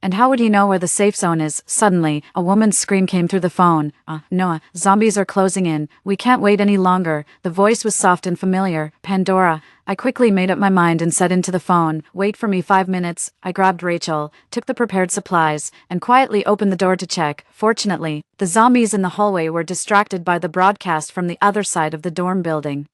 And how would he know where the safe zone is? Suddenly, a woman's scream came through the phone. Noah, zombies are closing in. We can't wait any longer. The voice was soft and familiar. Pandora. I quickly made up my mind and said into the phone, wait for me 5 minutes. I grabbed Rachel, took the prepared supplies, and quietly opened the door to check. Fortunately, the zombies in the hallway were distracted by the broadcast from the other side of the dorm building,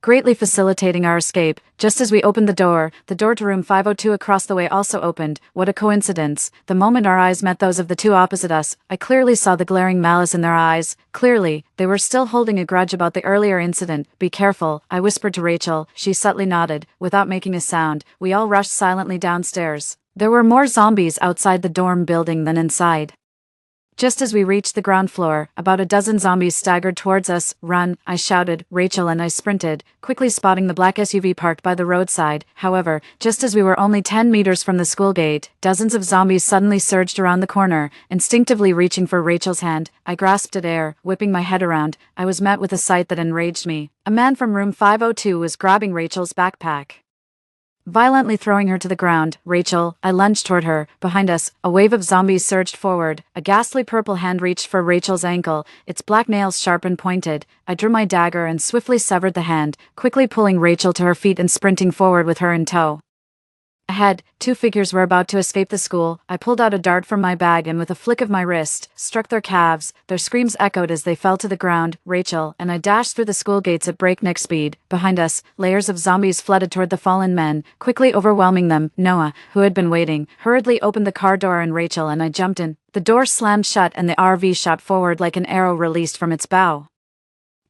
greatly facilitating our escape. Just as we opened the door to room 502 across the way also opened. What a coincidence. The moment our eyes met those of the two opposite us, I clearly saw the glaring malice in their eyes. Clearly, they were still holding a grudge about the earlier incident. Be careful, I whispered to Rachel. She subtly nodded. Without making a sound, we all rushed silently downstairs. There were more zombies outside the dorm building than inside. Just as we reached the ground floor, about a dozen zombies staggered towards us. Run, I shouted. Rachel and I sprinted, quickly spotting the black SUV parked by the roadside. However, just as we were only 10 meters from the school gate, dozens of zombies suddenly surged around the corner, instinctively reaching for Rachel's hand. I grasped at air, whipping my head around. I was met with a sight that enraged me. A man from room 502 was grabbing Rachel's backpack, violently throwing her to the ground. Rachel, I lunged toward her. Behind us, a wave of zombies surged forward. A ghastly purple hand reached for Rachel's ankle, its black nails sharp and pointed. I drew my dagger and swiftly severed the hand, quickly pulling Rachel to her feet and sprinting forward with her in tow. Ahead, two figures were about to escape the school. I pulled out a dart from my bag and with a flick of my wrist, struck their calves. Their screams echoed as they fell to the ground. Rachel and I dashed through the school gates at breakneck speed. Behind us, layers of zombies flooded toward the fallen men, quickly overwhelming them. Noah, who had been waiting, hurriedly opened the car door and Rachel and I jumped in. The door slammed shut and the RV shot forward like an arrow released from its bow.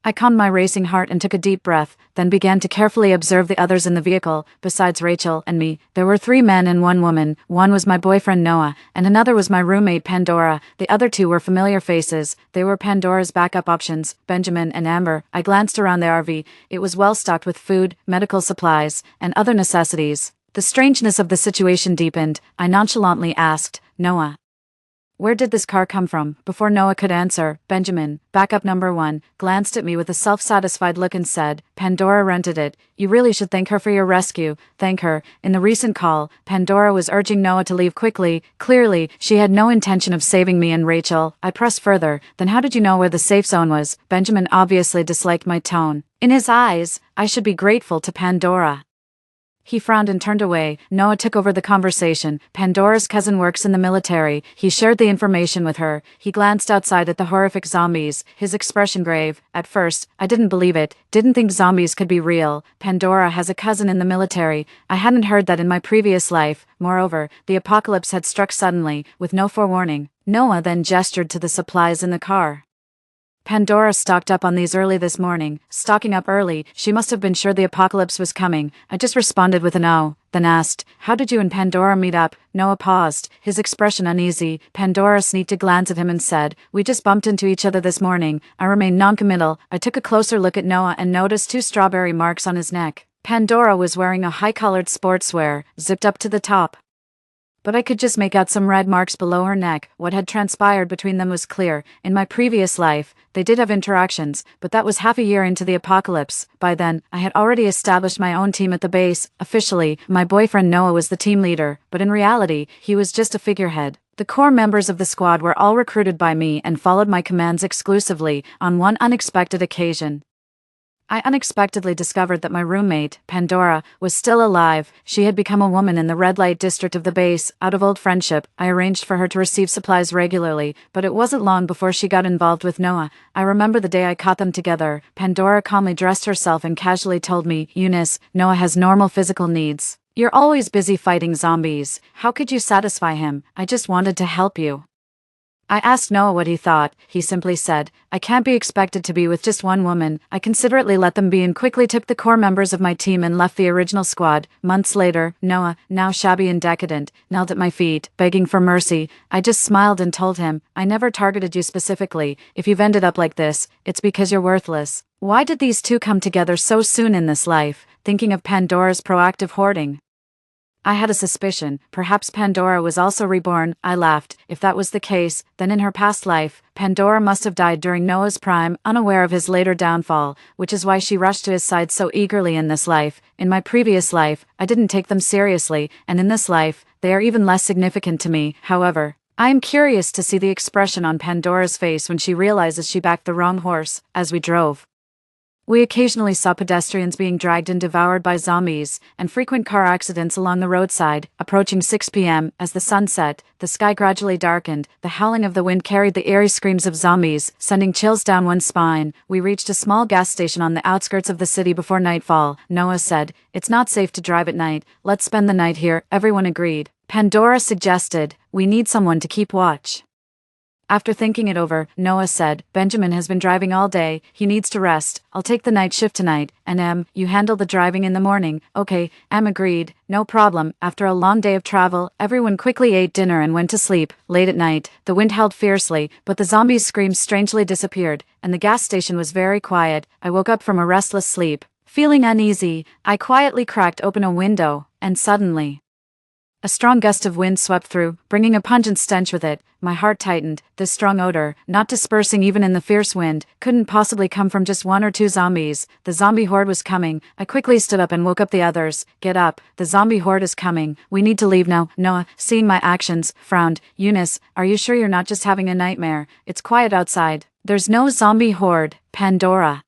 I calmed my racing heart and took a deep breath, then began to carefully observe the others in the vehicle. Besides Rachel and me, there were 3 men and 1 woman. One was my boyfriend Noah, and another was my roommate Pandora. The other 2 were familiar faces. They were Pandora's backup options, Benjamin and Amber. I glanced around the RV. It was well stocked with food, medical supplies, and other necessities. The strangeness of the situation deepened. I nonchalantly asked, Noah, where did this car come from? Before Noah could answer, Benjamin, backup number 1, glanced at me with a self-satisfied look and said, Pandora rented it. You really should thank her for your rescue. Thank her. In the recent call, Pandora was urging Noah to leave quickly. Clearly, she had no intention of saving me and Rachel. I pressed further. Then how did you know where the safe zone was? Benjamin obviously disliked my tone. In his eyes, I should be grateful to Pandora. He frowned and turned away. Noah took over the conversation. Pandora's cousin works in the military. He shared the information with her. He glanced outside at the horrific zombies, his expression grave. At first, I didn't believe it, didn't think zombies could be real. Pandora has a cousin in the military. I hadn't heard that in my previous life. Moreover, the apocalypse had struck suddenly, with no forewarning. Noah then gestured to the supplies in the car. Pandora stocked up on these early this morning. Stocking up early, she must have been sure the apocalypse was coming. I just responded with an "oh," then asked, how did you and Pandora meet up? Noah paused, his expression uneasy. Pandora sneaked a glance at him and said, we just bumped into each other this morning. I remained noncommittal. I took a closer look at Noah and noticed 2 strawberry marks on his neck. Pandora was wearing a high-collared sportswear, zipped up to the top, but I could just make out some red marks below her neck. What had transpired between them was clear. In my previous life, they did have interactions, but that was half a year into the apocalypse. By then, I had already established my own team at the base. Officially, my boyfriend Noah was the team leader, but in reality, he was just a figurehead. The core members of the squad were all recruited by me and followed my commands exclusively. On one unexpected occasion, I unexpectedly discovered that my roommate, Pandora, was still alive. She had become a woman in the red light district of the base. Out of old friendship, I arranged for her to receive supplies regularly, but it wasn't long before she got involved with Noah. I remember the day I caught them together. Pandora calmly dressed herself and casually told me, Eunice, Noah has normal physical needs. You're always busy fighting zombies. How could you satisfy him? I just wanted to help you. I asked Noah what he thought. He simply said, I can't be expected to be with just one woman. I considerately let them be and quickly took the core members of my team and left the original squad. Months later, Noah, now shabby and decadent, knelt at my feet, begging for mercy. I just smiled and told him, I never targeted you specifically. If you've ended up like this, it's because you're worthless. Why did these two come together so soon in this life? Thinking of Pandora's proactive hoarding, I had a suspicion. Perhaps Pandora was also reborn. I laughed. If that was the case, then in her past life, Pandora must have died during Noah's prime, unaware of his later downfall, which is why she rushed to his side so eagerly in this life. In my previous life, I didn't take them seriously, and in this life, they are even less significant to me. However, I am curious to see the expression on Pandora's face when she realizes she backed the wrong horse. As we drove, we occasionally saw pedestrians being dragged and devoured by zombies, and frequent car accidents along the roadside. Approaching 6 p.m., as the sun set, the sky gradually darkened. The howling of the wind carried the eerie screams of zombies, sending chills down one's spine. We reached a small gas station on the outskirts of the city before nightfall. Noah said, "It's not safe to drive at night. Let's spend the night here." Everyone agreed. Pandora suggested, "We need someone to keep watch." After thinking it over, Noah said, "Benjamin has been driving all day, he needs to rest. I'll take the night shift tonight, and you handle the driving in the morning." "Okay," agreed. "No problem." After a long day of travel, everyone quickly ate dinner and went to sleep. Late at night, the wind howled fiercely, but the zombies' screams strangely disappeared, and the gas station was very quiet. I woke up from a restless sleep. Feeling uneasy, I quietly cracked open a window, and suddenly, a strong gust of wind swept through, bringing a pungent stench with it. My heart tightened. This strong odor, not dispersing even in the fierce wind, couldn't possibly come from just one or two zombies. The zombie horde was coming. I quickly stood up and woke up the others. "Get up. The zombie horde is coming. We need to leave now." Noah, seeing my actions, frowned. "Eunice, are you sure you're not just having a nightmare? It's quiet outside." "There's no zombie horde." Pandora,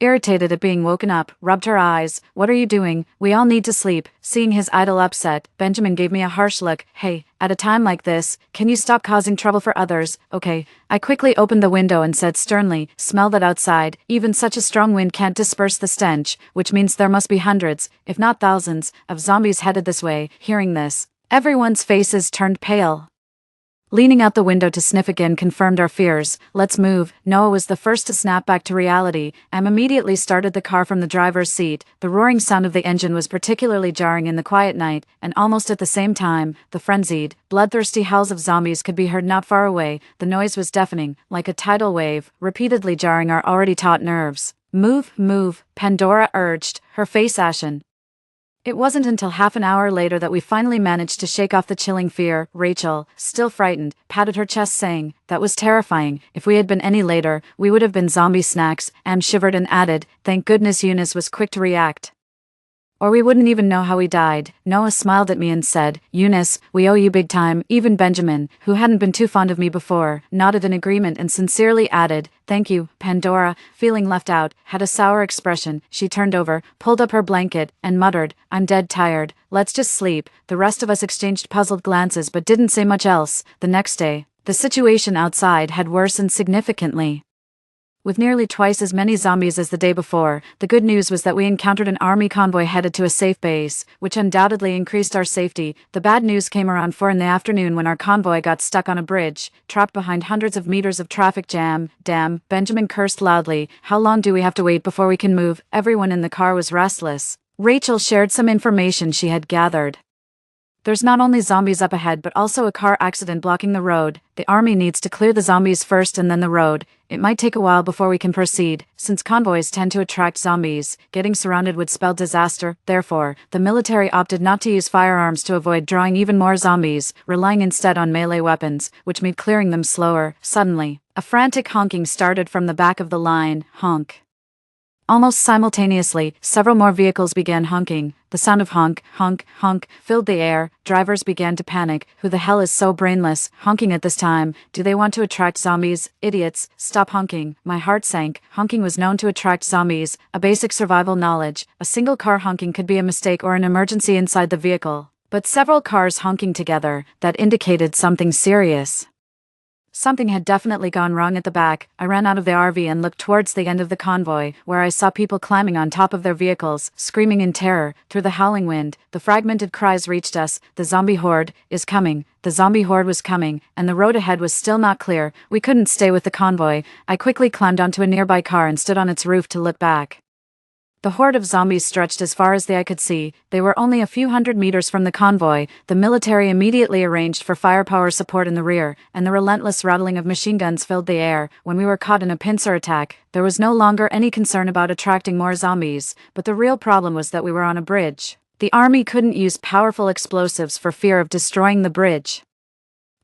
irritated at being woken up, rubbed her eyes. "What are you doing? We all need to sleep." Seeing his idol upset, Benjamin gave me a harsh look. "Hey, at a time like this, can you stop causing trouble for others?" "Okay." I quickly opened the window and said sternly, "Smell that outside. Even such a strong wind can't disperse the stench, which means there must be hundreds, if not thousands, of zombies headed this way." Hearing this, everyone's faces turned pale. Leaning out the window to sniff again confirmed our fears. "Let's move." Noah was the first to snap back to reality. Immediately started the car from the driver's seat. The roaring sound of the engine was particularly jarring in the quiet night, and almost at the same time, the frenzied, bloodthirsty howls of zombies could be heard not far away. The noise was deafening, like a tidal wave, repeatedly jarring our already taut nerves. "Move, move," Pandora urged, her face ashen. It wasn't until half an hour later that we finally managed to shake off the chilling fear. Rachel, still frightened, patted her chest saying, "That was terrifying. If we had been any later, we would have been zombie snacks." Am shivered and added, "Thank goodness Eunice was quick to react, or we wouldn't even know how he died." Noah smiled at me and said, "Eunice, we owe you big time." Even Benjamin, who hadn't been too fond of me before, nodded in agreement and sincerely added, "Thank you." Pandora, feeling left out, had a sour expression. She turned over, pulled up her blanket, and muttered, "I'm dead tired. Let's just sleep." The rest of us exchanged puzzled glances but didn't say much else. The next day, the situation outside had worsened significantly. With nearly twice as many zombies as the day before, the good news was that we encountered an army convoy headed to a safe base, which undoubtedly increased our safety. The bad news came around 4 in the afternoon when our convoy got stuck on a bridge, trapped behind hundreds of meters of traffic jam. "Damn," Benjamin cursed loudly. "How long do we have to wait before we can move?" Everyone in the car was restless. Rachel shared some information she had gathered. "There's not only zombies up ahead but also a car accident blocking the road. The army needs to clear the zombies first and then the road. It might take a while before we can proceed. Since convoys tend to attract zombies, getting surrounded would spell disaster. Therefore, the military opted not to use firearms to avoid drawing even more zombies, relying instead on melee weapons, which made clearing them slower." Suddenly, a frantic honking started from the back of the line. Honk. Almost simultaneously, several more vehicles began honking. The sound of honk, honk, honk filled the air. Drivers began to panic. Who the hell is so brainless, honking at this time? Do they want to attract zombies? Idiots, stop honking. My heart sank. Honking was known to attract zombies, a basic survival knowledge. A single car honking could be a mistake or an emergency inside the vehicle. But several cars honking together, that indicated something serious. Something had definitely gone wrong at the back. I ran out of the RV and looked towards the end of the convoy, where I saw people climbing on top of their vehicles, screaming in terror. Through the howling wind, the fragmented cries reached us. "The zombie horde is coming." The zombie horde was coming, and the road ahead was still not clear. We couldn't stay with the convoy. I quickly climbed onto a nearby car and stood on its roof to look back. The horde of zombies stretched as far as the eye could see. They were only a few hundred meters from the convoy. The military immediately arranged for firepower support in the rear, and the relentless rattling of machine guns filled the air. When we were caught in a pincer attack, there was no longer any concern about attracting more zombies, but the real problem was that we were on a bridge. The army couldn't use powerful explosives for fear of destroying the bridge,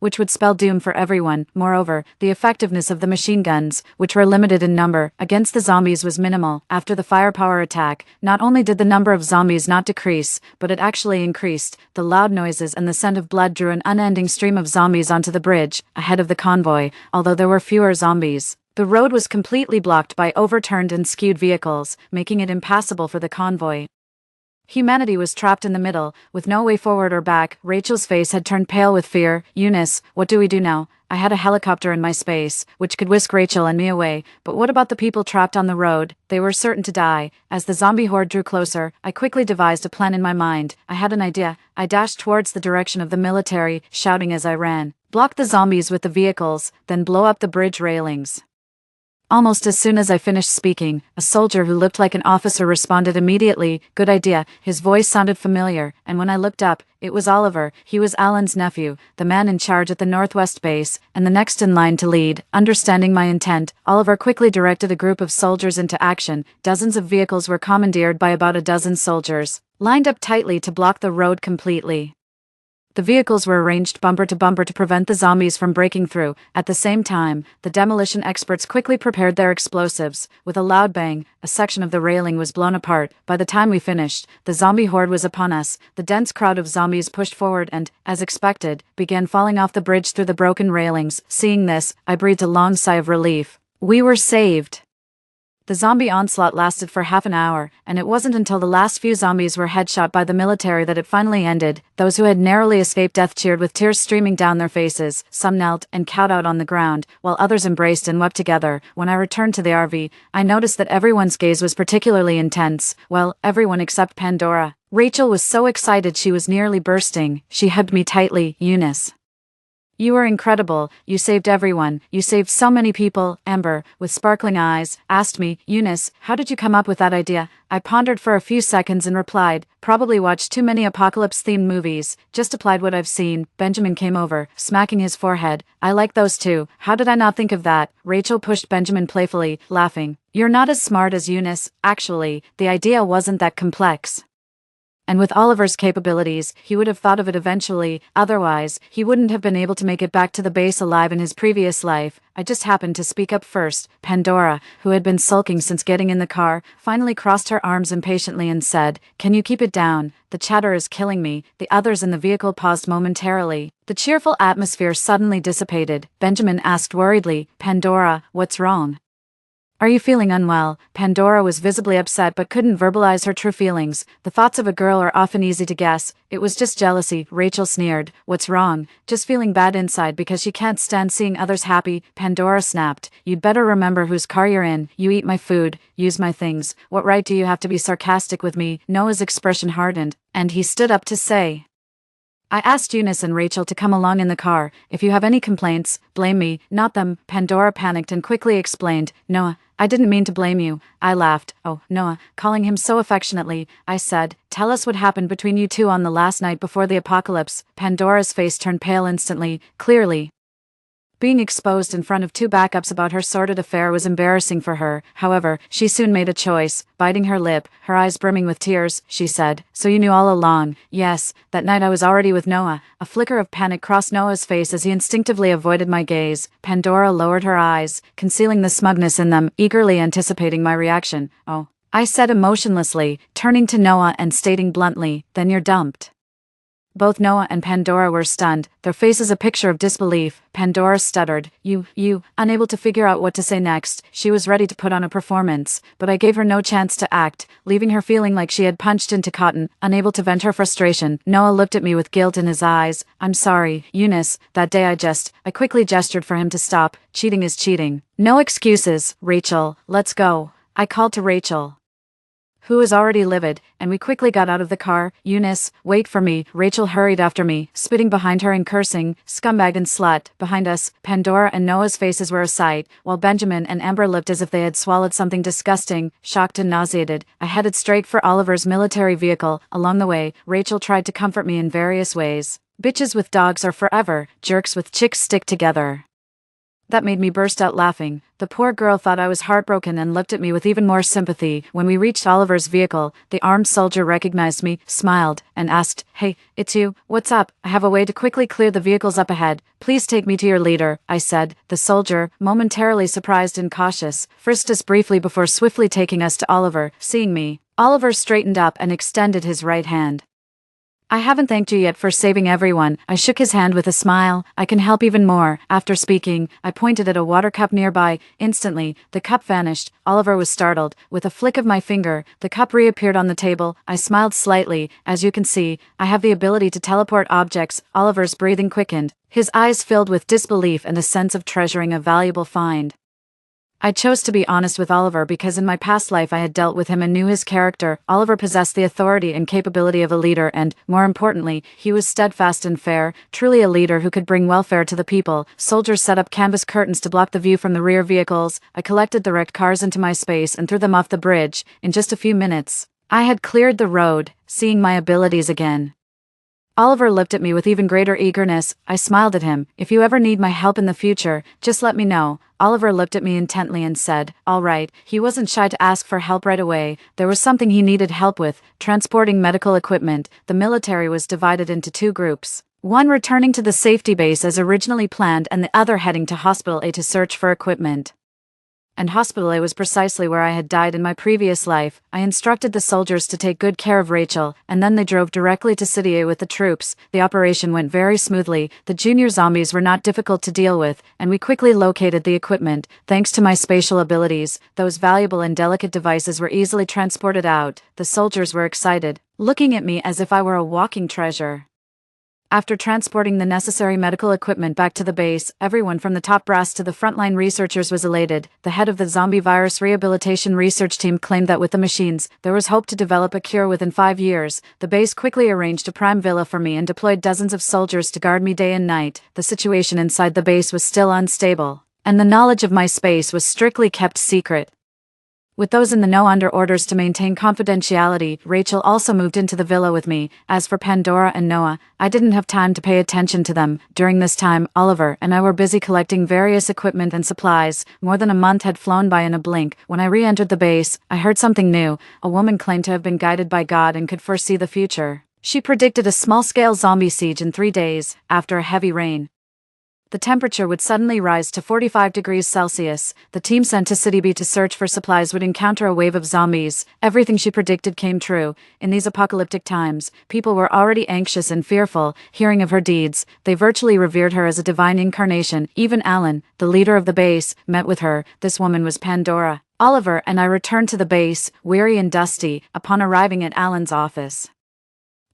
which would spell doom for everyone. Moreover, the effectiveness of the machine guns, which were limited in number, against the zombies was minimal. After the firepower attack, not only did the number of zombies not decrease, but it actually increased. The loud noises and the scent of blood drew an unending stream of zombies onto the bridge, ahead of the convoy, although there were fewer zombies. The road was completely blocked by overturned and skewed vehicles, making it impassable for the convoy. Humanity was trapped in the middle, with no way forward or back. Rachel's face had turned pale with fear. Eunice, what do we do now? I had a helicopter in my space, which could whisk Rachel and me away, but what about the people trapped on the road? They were certain to die. As the zombie horde drew closer, I quickly devised a plan in my mind. I had an idea. I dashed towards the direction of the military, shouting as I ran. Block the zombies with the vehicles, then blow up the bridge railings. Almost as soon as I finished speaking, a soldier who looked like an officer responded immediately. Good idea. His voice sounded familiar, and when I looked up, it was Oliver. He was Alan's nephew, the man in charge at the Northwest base, and the next in line to lead. Understanding my intent, Oliver quickly directed a group of soldiers into action. Dozens of vehicles were commandeered by about a dozen soldiers, lined up tightly to block the road completely. The vehicles were arranged bumper to prevent the zombies from breaking through. At the same time, the demolition experts quickly prepared their explosives. With a loud bang, a section of the railing was blown apart. By the time we finished, the zombie horde was upon us. The dense crowd of zombies pushed forward and, as expected, began falling off the bridge through the broken railings. Seeing this, I breathed a long sigh of relief. We were saved. The zombie onslaught lasted for half an hour, and it wasn't until the last few zombies were headshot by the military that it finally ended. Those who had narrowly escaped death cheered with tears streaming down their faces. Some knelt and kowtowed on the ground, while others embraced and wept together. When I returned to the RV, I noticed that everyone's gaze was particularly intense. Well, everyone except Pandora. Rachel was so excited she was nearly bursting. She hugged me tightly. Eunice, you were incredible. You saved everyone. You saved so many people. Amber, with sparkling eyes, asked me, Eunice, how did you come up with that idea? I pondered for a few seconds and replied, probably watched too many apocalypse-themed movies. Just applied what I've seen. Benjamin came over, smacking his forehead. I like those too. How did I not think of that? Rachel pushed Benjamin playfully, laughing. You're not as smart as Eunice. Actually, the idea wasn't that complex. And with Oliver's capabilities, he would have thought of it eventually. Otherwise, he wouldn't have been able to make it back to the base alive in his previous life. I just happened to speak up first. Pandora, who had been sulking since getting in the car, finally crossed her arms impatiently and said, Can you keep it down? The chatter is killing me. The others in the vehicle paused momentarily. The cheerful atmosphere suddenly dissipated. Benjamin asked worriedly, Pandora, what's wrong? Are you feeling unwell? Pandora was visibly upset but couldn't verbalize her true feelings. The thoughts of a girl are often easy to guess. It was just jealousy. Rachel sneered. What's wrong? Just feeling bad inside because she can't stand seeing others happy. Pandora snapped. You'd better remember whose car you're in. You eat my food, use my things. What right do you have to be sarcastic with me? Noah's expression hardened, and he stood up to say, I asked Eunice and Rachel to come along in the car. If you have any complaints, blame me, not them. Pandora panicked and quickly explained, Noah, I didn't mean to blame you. I laughed. Oh, Noah, calling him so affectionately, I said, tell us what happened between you two on the last night before the apocalypse. Pandora's face turned pale instantly. Clearly, being exposed in front of two backups about her sordid affair was embarrassing for her. However, she soon made a choice. Biting her lip, her eyes brimming with tears, she said, So you knew all along? Yes, that night I was already with Noah. A flicker of panic crossed Noah's face as he instinctively avoided my gaze. Pandora lowered her eyes, concealing the smugness in them, eagerly anticipating my reaction. Oh, I said emotionlessly, turning to Noah and stating bluntly, Then you're dumped. Both Noah and Pandora were stunned, their faces a picture of disbelief. Pandora stuttered, you, unable to figure out what to say next. She was ready to put on a performance, but I gave her no chance to act, leaving her feeling like she had punched into cotton, unable to vent her frustration. Noah looked at me with guilt in his eyes. I'm sorry, Eunice, that day I quickly gestured for him to stop. Cheating is cheating. No excuses, Rachel, let's go. I called to Rachel, who was already livid, and we quickly got out of the car. "Eunice, wait for me." Rachel hurried after me, spitting behind her and cursing, "Scumbag and slut." Behind us, Pandora and Noah's faces were a sight, while Benjamin and Amber looked as if they had swallowed something disgusting. Shocked and nauseated, I headed straight for Oliver's military vehicle. Along the way, Rachel tried to comfort me in various ways. "Bitches with dogs are forever, jerks with chicks stick together." That made me burst out laughing. The poor girl thought I was heartbroken and looked at me with even more sympathy. When we reached Oliver's vehicle, the armed soldier recognized me, smiled, and asked, "Hey, it's you. What's up? I have a way to quickly clear the vehicles up ahead. Please take me to your leader," I said. The soldier, momentarily surprised and cautious, frisked us briefly before swiftly taking us to Oliver. Seeing me, Oliver straightened up and extended his right hand. "I haven't thanked you yet for saving everyone." I shook his hand with a smile. "I can help even more." After speaking, I pointed at a water cup nearby. Instantly, the cup vanished. Oliver was startled. With a flick of my finger, the cup reappeared on the table. I smiled slightly. "As you can see, I have the ability to teleport objects." Oliver's breathing quickened. His eyes filled with disbelief and a sense of treasuring a valuable find. I chose to be honest with Oliver because in my past life I had dealt with him and knew his character. Oliver possessed the authority and capability of a leader and, more importantly, he was steadfast and fair, truly a leader who could bring welfare to the people. Soldiers set up canvas curtains to block the view from the rear vehicles. I collected the wrecked cars into my space and threw them off the bridge. In just a few minutes, I had cleared the road, seeing my abilities again. Oliver looked at me with even greater eagerness. I smiled at him. "If you ever need my help in the future, just let me know." Oliver looked at me intently and said, "All right." He wasn't shy to ask for help right away. There was something he needed help with, transporting medical equipment. The military was divided into two groups. One returning to the safety base as originally planned and the other heading to Hospital A to search for equipment. And Hospital A was precisely where I had died in my previous life. I instructed the soldiers to take good care of Rachel, and then they drove directly to City A with the troops. The operation went very smoothly. The junior zombies were not difficult to deal with, and we quickly located the equipment. Thanks to my spatial abilities, those valuable and delicate devices were easily transported out. The soldiers were excited, looking at me as if I were a walking treasure. After transporting the necessary medical equipment back to the base, everyone from the top brass to the frontline researchers was elated. The head of the zombie virus rehabilitation research team claimed that with the machines, there was hope to develop a cure within 5 years. The base quickly arranged a prime villa for me and deployed dozens of soldiers to guard me day and night. The situation inside the base was still unstable, and the knowledge of my space was strictly kept secret. With those in the know under orders to maintain confidentiality, Rachel also moved into the villa with me. As for Pandora and Noah, I didn't have time to pay attention to them. During this time, Oliver and I were busy collecting various equipment and supplies. More than a month had flown by in a blink. When I re-entered the base, I heard something new. A woman claimed to have been guided by God and could foresee the future. She predicted a small-scale zombie siege in 3 days, after a heavy rain. The temperature would suddenly rise to 45 degrees Celsius. The team sent to City B to search for supplies would encounter a wave of zombies. Everything she predicted came true. In these apocalyptic times, people were already anxious and fearful. Hearing of her deeds, they virtually revered her as a divine incarnation. Even Alan, the leader of the base, met with her. This woman was Pandora. Oliver and I returned to the base, weary and dusty, upon arriving at Alan's office.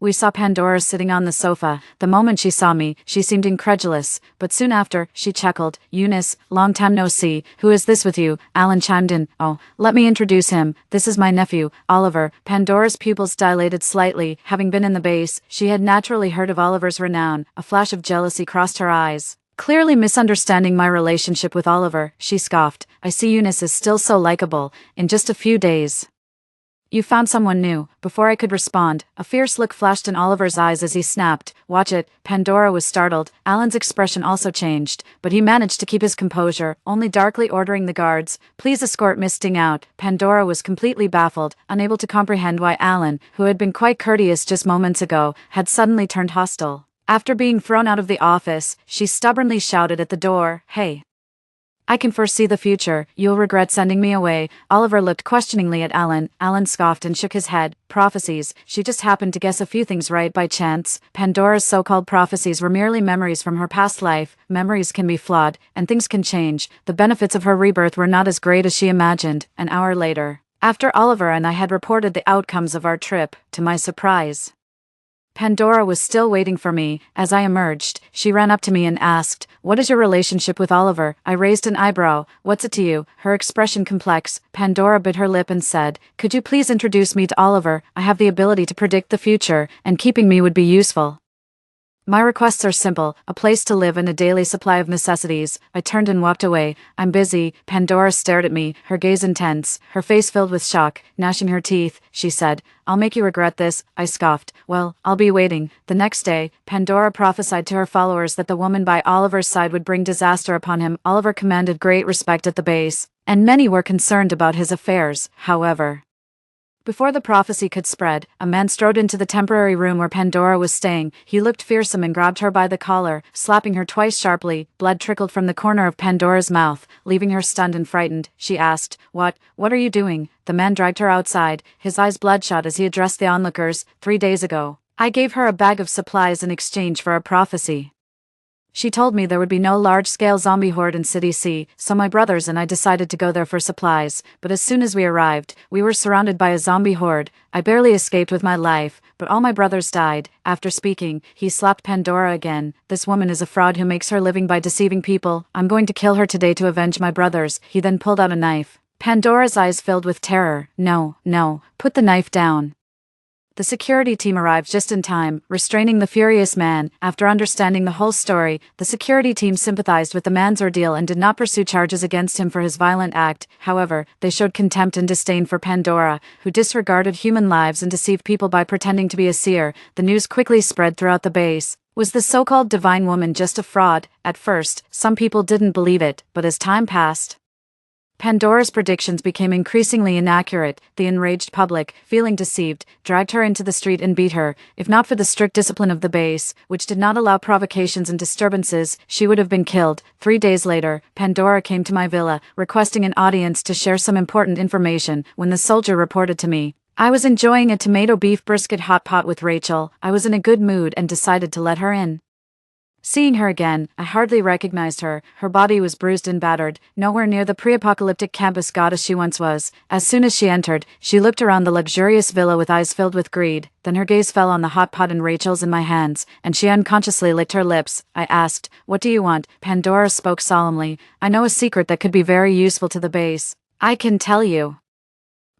We saw Pandora sitting on the sofa. The moment she saw me, she seemed incredulous, but soon after, she chuckled. "Eunice, long time no see. Who is this with you?" Alan chimed in. "Oh, let me introduce him. This is my nephew, Oliver." Pandora's pupils dilated slightly. Having been in the base, she had naturally heard of Oliver's renown. A flash of jealousy crossed her eyes. Clearly misunderstanding my relationship with Oliver, she scoffed. "I see Eunice is still so likable. In just a few days, you found someone new." Before I could respond, a fierce look flashed in Oliver's eyes as he snapped, "Watch it." Pandora was startled. Alan's expression also changed, but he managed to keep his composure, only darkly ordering the guards, "Please escort Miss Sting out." Pandora was completely baffled, unable to comprehend why Alan, who had been quite courteous just moments ago, had suddenly turned hostile. After being thrown out of the office, she stubbornly shouted at the door, "Hey! I can foresee the future. You'll regret sending me away." Oliver looked questioningly at Alan. Alan scoffed and shook his head. "Prophecies. She just happened to guess a few things right by chance." Pandora's so-called prophecies were merely memories from her past life. Memories can be flawed, and things can change. The benefits of her rebirth were not as great as she imagined. An hour later, after Oliver and I had reported the outcomes of our trip, to my surprise, Pandora was still waiting for me. As I emerged, she ran up to me and asked, "What is your relationship with Oliver?" I raised an eyebrow. "What's it to you?" Her expression complex. Pandora bit her lip and said, "Could you please introduce me to Oliver? I have the ability to predict the future, and keeping me would be useful." My requests are simple, a place to live and a daily supply of necessities. I turned and walked away. "I'm busy." Pandora stared at me, her gaze intense, her face filled with shock. Gnashing her teeth, she said, "I'll make you regret this." I scoffed. "Well, I'll be waiting." The next day, Pandora prophesied to her followers that the woman by Oliver's side would bring disaster upon him. Oliver commanded great respect at the base, and many were concerned about his affairs. However, before the prophecy could spread, a man strode into the temporary room where Pandora was staying. He looked fearsome and grabbed her by the collar, slapping her twice sharply. Blood trickled from the corner of Pandora's mouth, leaving her stunned and frightened. She asked, What are you doing?" The man dragged her outside, his eyes bloodshot as he addressed the onlookers. 3 days ago, I gave her a bag of supplies in exchange for a prophecy. She told me there would be no large-scale zombie horde in City C, so my brothers and I decided to go there for supplies, but as soon as we arrived, we were surrounded by a zombie horde. I barely escaped with my life, but all my brothers died. After speaking, he slapped Pandora again. "This woman is a fraud who makes her living by deceiving people. I'm going to kill her today to avenge my brothers." He then pulled out a knife. Pandora's eyes filled with terror. No, put the knife down." The security team arrived just in time, restraining the furious man. After understanding the whole story, the security team sympathized with the man's ordeal and did not pursue charges against him for his violent act. However, they showed contempt and disdain for Pandora, who disregarded human lives and deceived people by pretending to be a seer. The news quickly spread throughout the base. Was the so-called divine woman just a fraud? At first, some people didn't believe it, but as time passed, Pandora's predictions became increasingly inaccurate. The enraged public, feeling deceived, dragged her into the street and beat her. If not for the strict discipline of the base, which did not allow provocations and disturbances, she would have been killed. 3 days later, Pandora came to my villa, requesting an audience to share some important information. When the soldier reported to me, I was enjoying a tomato beef brisket hot pot with Rachel. I was in a good mood and decided to let her in. Seeing her again, I hardly recognized her. Her body was bruised and battered, nowhere near the pre-apocalyptic campus goddess she once was. As soon as she entered, she looked around the luxurious villa with eyes filled with greed. Then her gaze fell on the hot pot and Rachel's in my hands, and she unconsciously licked her lips. I asked, "What do you want?" Pandora spoke solemnly. "I know a secret that could be very useful to the base. I can tell you,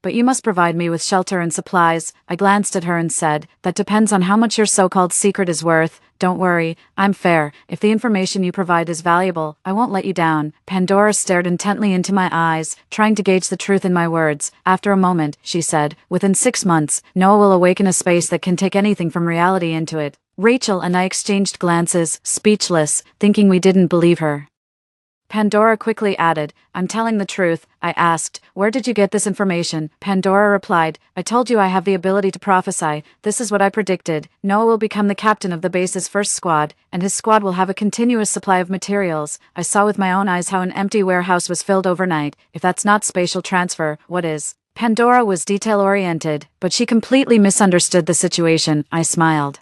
but you must provide me with shelter and supplies." I glanced at her and said, "That depends on how much your so-called secret is worth." "Don't worry, I'm fair. If the information you provide is valuable, I won't let you down." Pandora stared intently into my eyes, trying to gauge the truth in my words. After a moment, she said, "Within 6 months, Noah will awaken a space that can take anything from reality into it." Rachel and I exchanged glances, speechless, thinking we didn't believe her. Pandora quickly added, "I'm telling the truth." I asked, "Where did you get this information?" Pandora replied, "I told you I have the ability to prophesy. This is what I predicted. Noah will become the captain of the base's first squad, and his squad will have a continuous supply of materials. I saw with my own eyes how an empty warehouse was filled overnight. If that's not spatial transfer, what is?" Pandora was detail-oriented, but she completely misunderstood the situation. I smiled,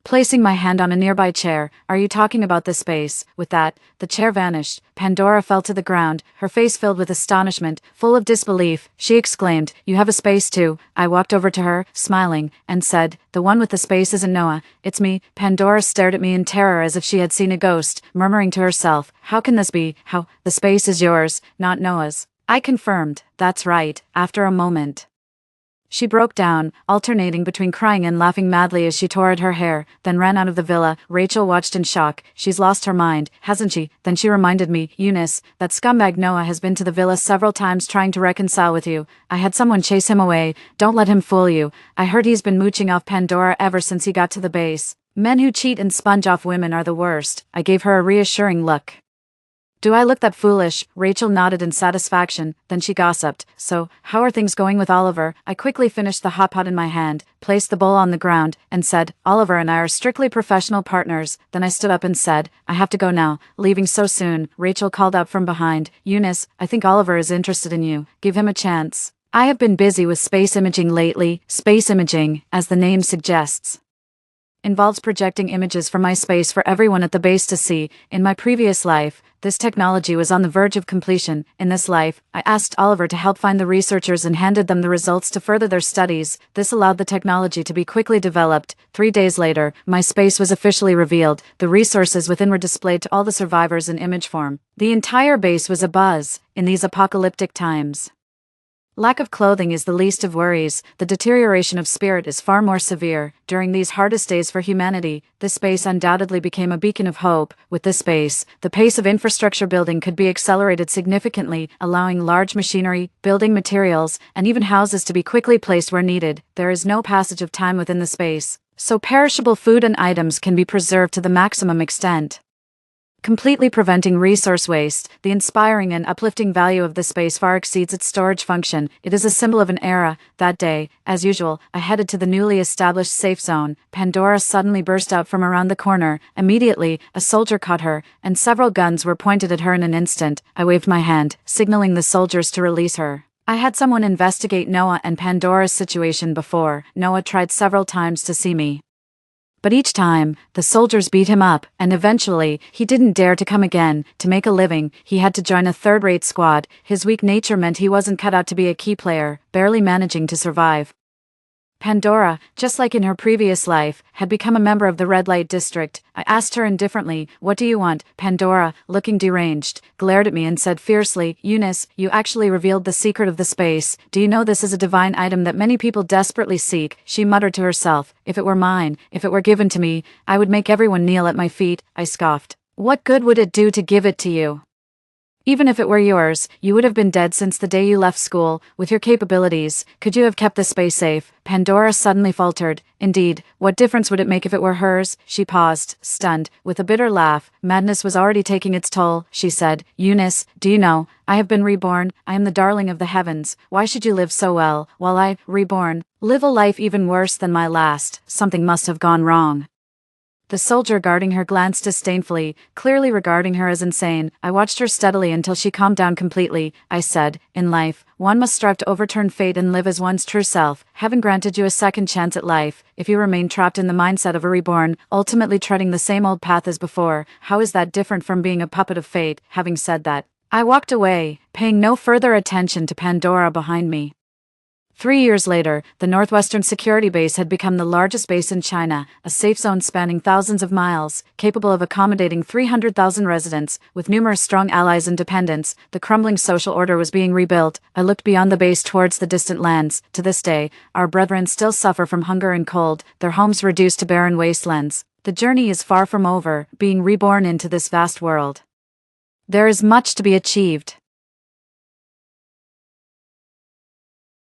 placing my hand on a nearby chair. "Are you talking about this space?" With that, the chair vanished. Pandora fell to the ground, her face filled with astonishment. Full of disbelief, she exclaimed, "You have a space too?" I walked over to her, smiling, and said, "The one with the space isn't Noah, it's me." Pandora stared at me in terror as if she had seen a ghost, murmuring to herself, "How can this be? How? The space is yours, not Noah's." I confirmed, "That's right." After a moment, she broke down, alternating between crying and laughing madly as she tore at her hair, then ran out of the villa. Rachel watched in shock. "She's lost her mind, hasn't she?" Then she reminded me, "Eunice, that scumbag Noah has been to the villa several times trying to reconcile with you. I had someone chase him away. Don't let him fool you. I heard he's been mooching off Pandora ever since he got to the base. Men who cheat and sponge off women are the worst." I gave her a reassuring look. "Do I look that foolish?" Rachel nodded in satisfaction, then she gossiped, "So, how are things going with Oliver?" I quickly finished the hot pot in my hand, placed the bowl on the ground, and said, "Oliver and I are strictly professional partners." Then I stood up and said, "I have to go now." "Leaving so soon?" Rachel called out from behind. "Eunice, I think Oliver is interested in you. Give him a chance." I have been busy with space imaging lately. Space imaging, as the name suggests, involves projecting images from my space for everyone at the base to see. In my previous life, this technology was on the verge of completion. In this life, I asked Oliver to help find the researchers and handed them the results to further their studies. This allowed the technology to be quickly developed. 3 days later, my space was officially revealed. The resources within were displayed to all the survivors in image form. The entire base was abuzz in these apocalyptic times. Lack of clothing is the least of worries. The deterioration of spirit is far more severe. During these hardest days for humanity, this space undoubtedly became a beacon of hope. With this space, the pace of infrastructure building could be accelerated significantly, allowing large machinery, building materials, and even houses to be quickly placed where needed. There is no passage of time within the space, so perishable food and items can be preserved to the maximum extent, completely preventing resource waste. The inspiring and uplifting value of the space far exceeds its storage function. It is a symbol of an era. That day, as usual, I headed to the newly established safe zone. Pandora suddenly burst out from around the corner. Immediately, a soldier caught her, and several guns were pointed at her in an instant. I waved my hand, signaling the soldiers to release her. I had someone investigate Noah and Pandora's situation before. Noah tried several times to see me, but each time, the soldiers beat him up, and eventually, he didn't dare to come again. To make a living, he had to join a third-rate squad. His weak nature meant he wasn't cut out to be a key player, barely managing to survive. Pandora, just like in her previous life, had become a member of the red light district. I asked her indifferently, "What do you want?" Pandora, looking deranged, glared at me and said fiercely, "Eunice, you actually revealed the secret of the space. Do you know this is a divine item that many people desperately seek?" She muttered to herself, "If it were mine, if it were given to me, I would make everyone kneel at my feet." I scoffed. "What good would it do to give it to you? Even if it were yours, you would have been dead since the day you left school. With your capabilities, could you have kept the space safe?" Pandora suddenly faltered. "Indeed, what difference would it make if it were hers?" She paused, stunned. With a bitter laugh, madness was already taking its toll, she said, "Eunice, do you know, I have been reborn. I am the darling of the heavens. Why should you live so well, while I, reborn, live a life even worse than my last? Something must have gone wrong." The soldier guarding her glanced disdainfully, clearly regarding her as insane. I watched her steadily until she calmed down completely. I said, "In life, one must strive to overturn fate and live as one's true self. Heaven granted you a second chance at life. If you remain trapped in the mindset of a reborn, ultimately treading the same old path as before, how is that different from being a puppet of fate?" Having said that, I walked away, paying no further attention to Pandora behind me. 3 years later, the Northwestern Security Base had become the largest base in China, a safe zone spanning thousands of miles, capable of accommodating 300,000 residents. With numerous strong allies and dependents, the crumbling social order was being rebuilt. I looked beyond the base towards the distant lands. To this day, our brethren still suffer from hunger and cold, their homes reduced to barren wastelands. The journey is far from over, being reborn into this vast world. There is much to be achieved.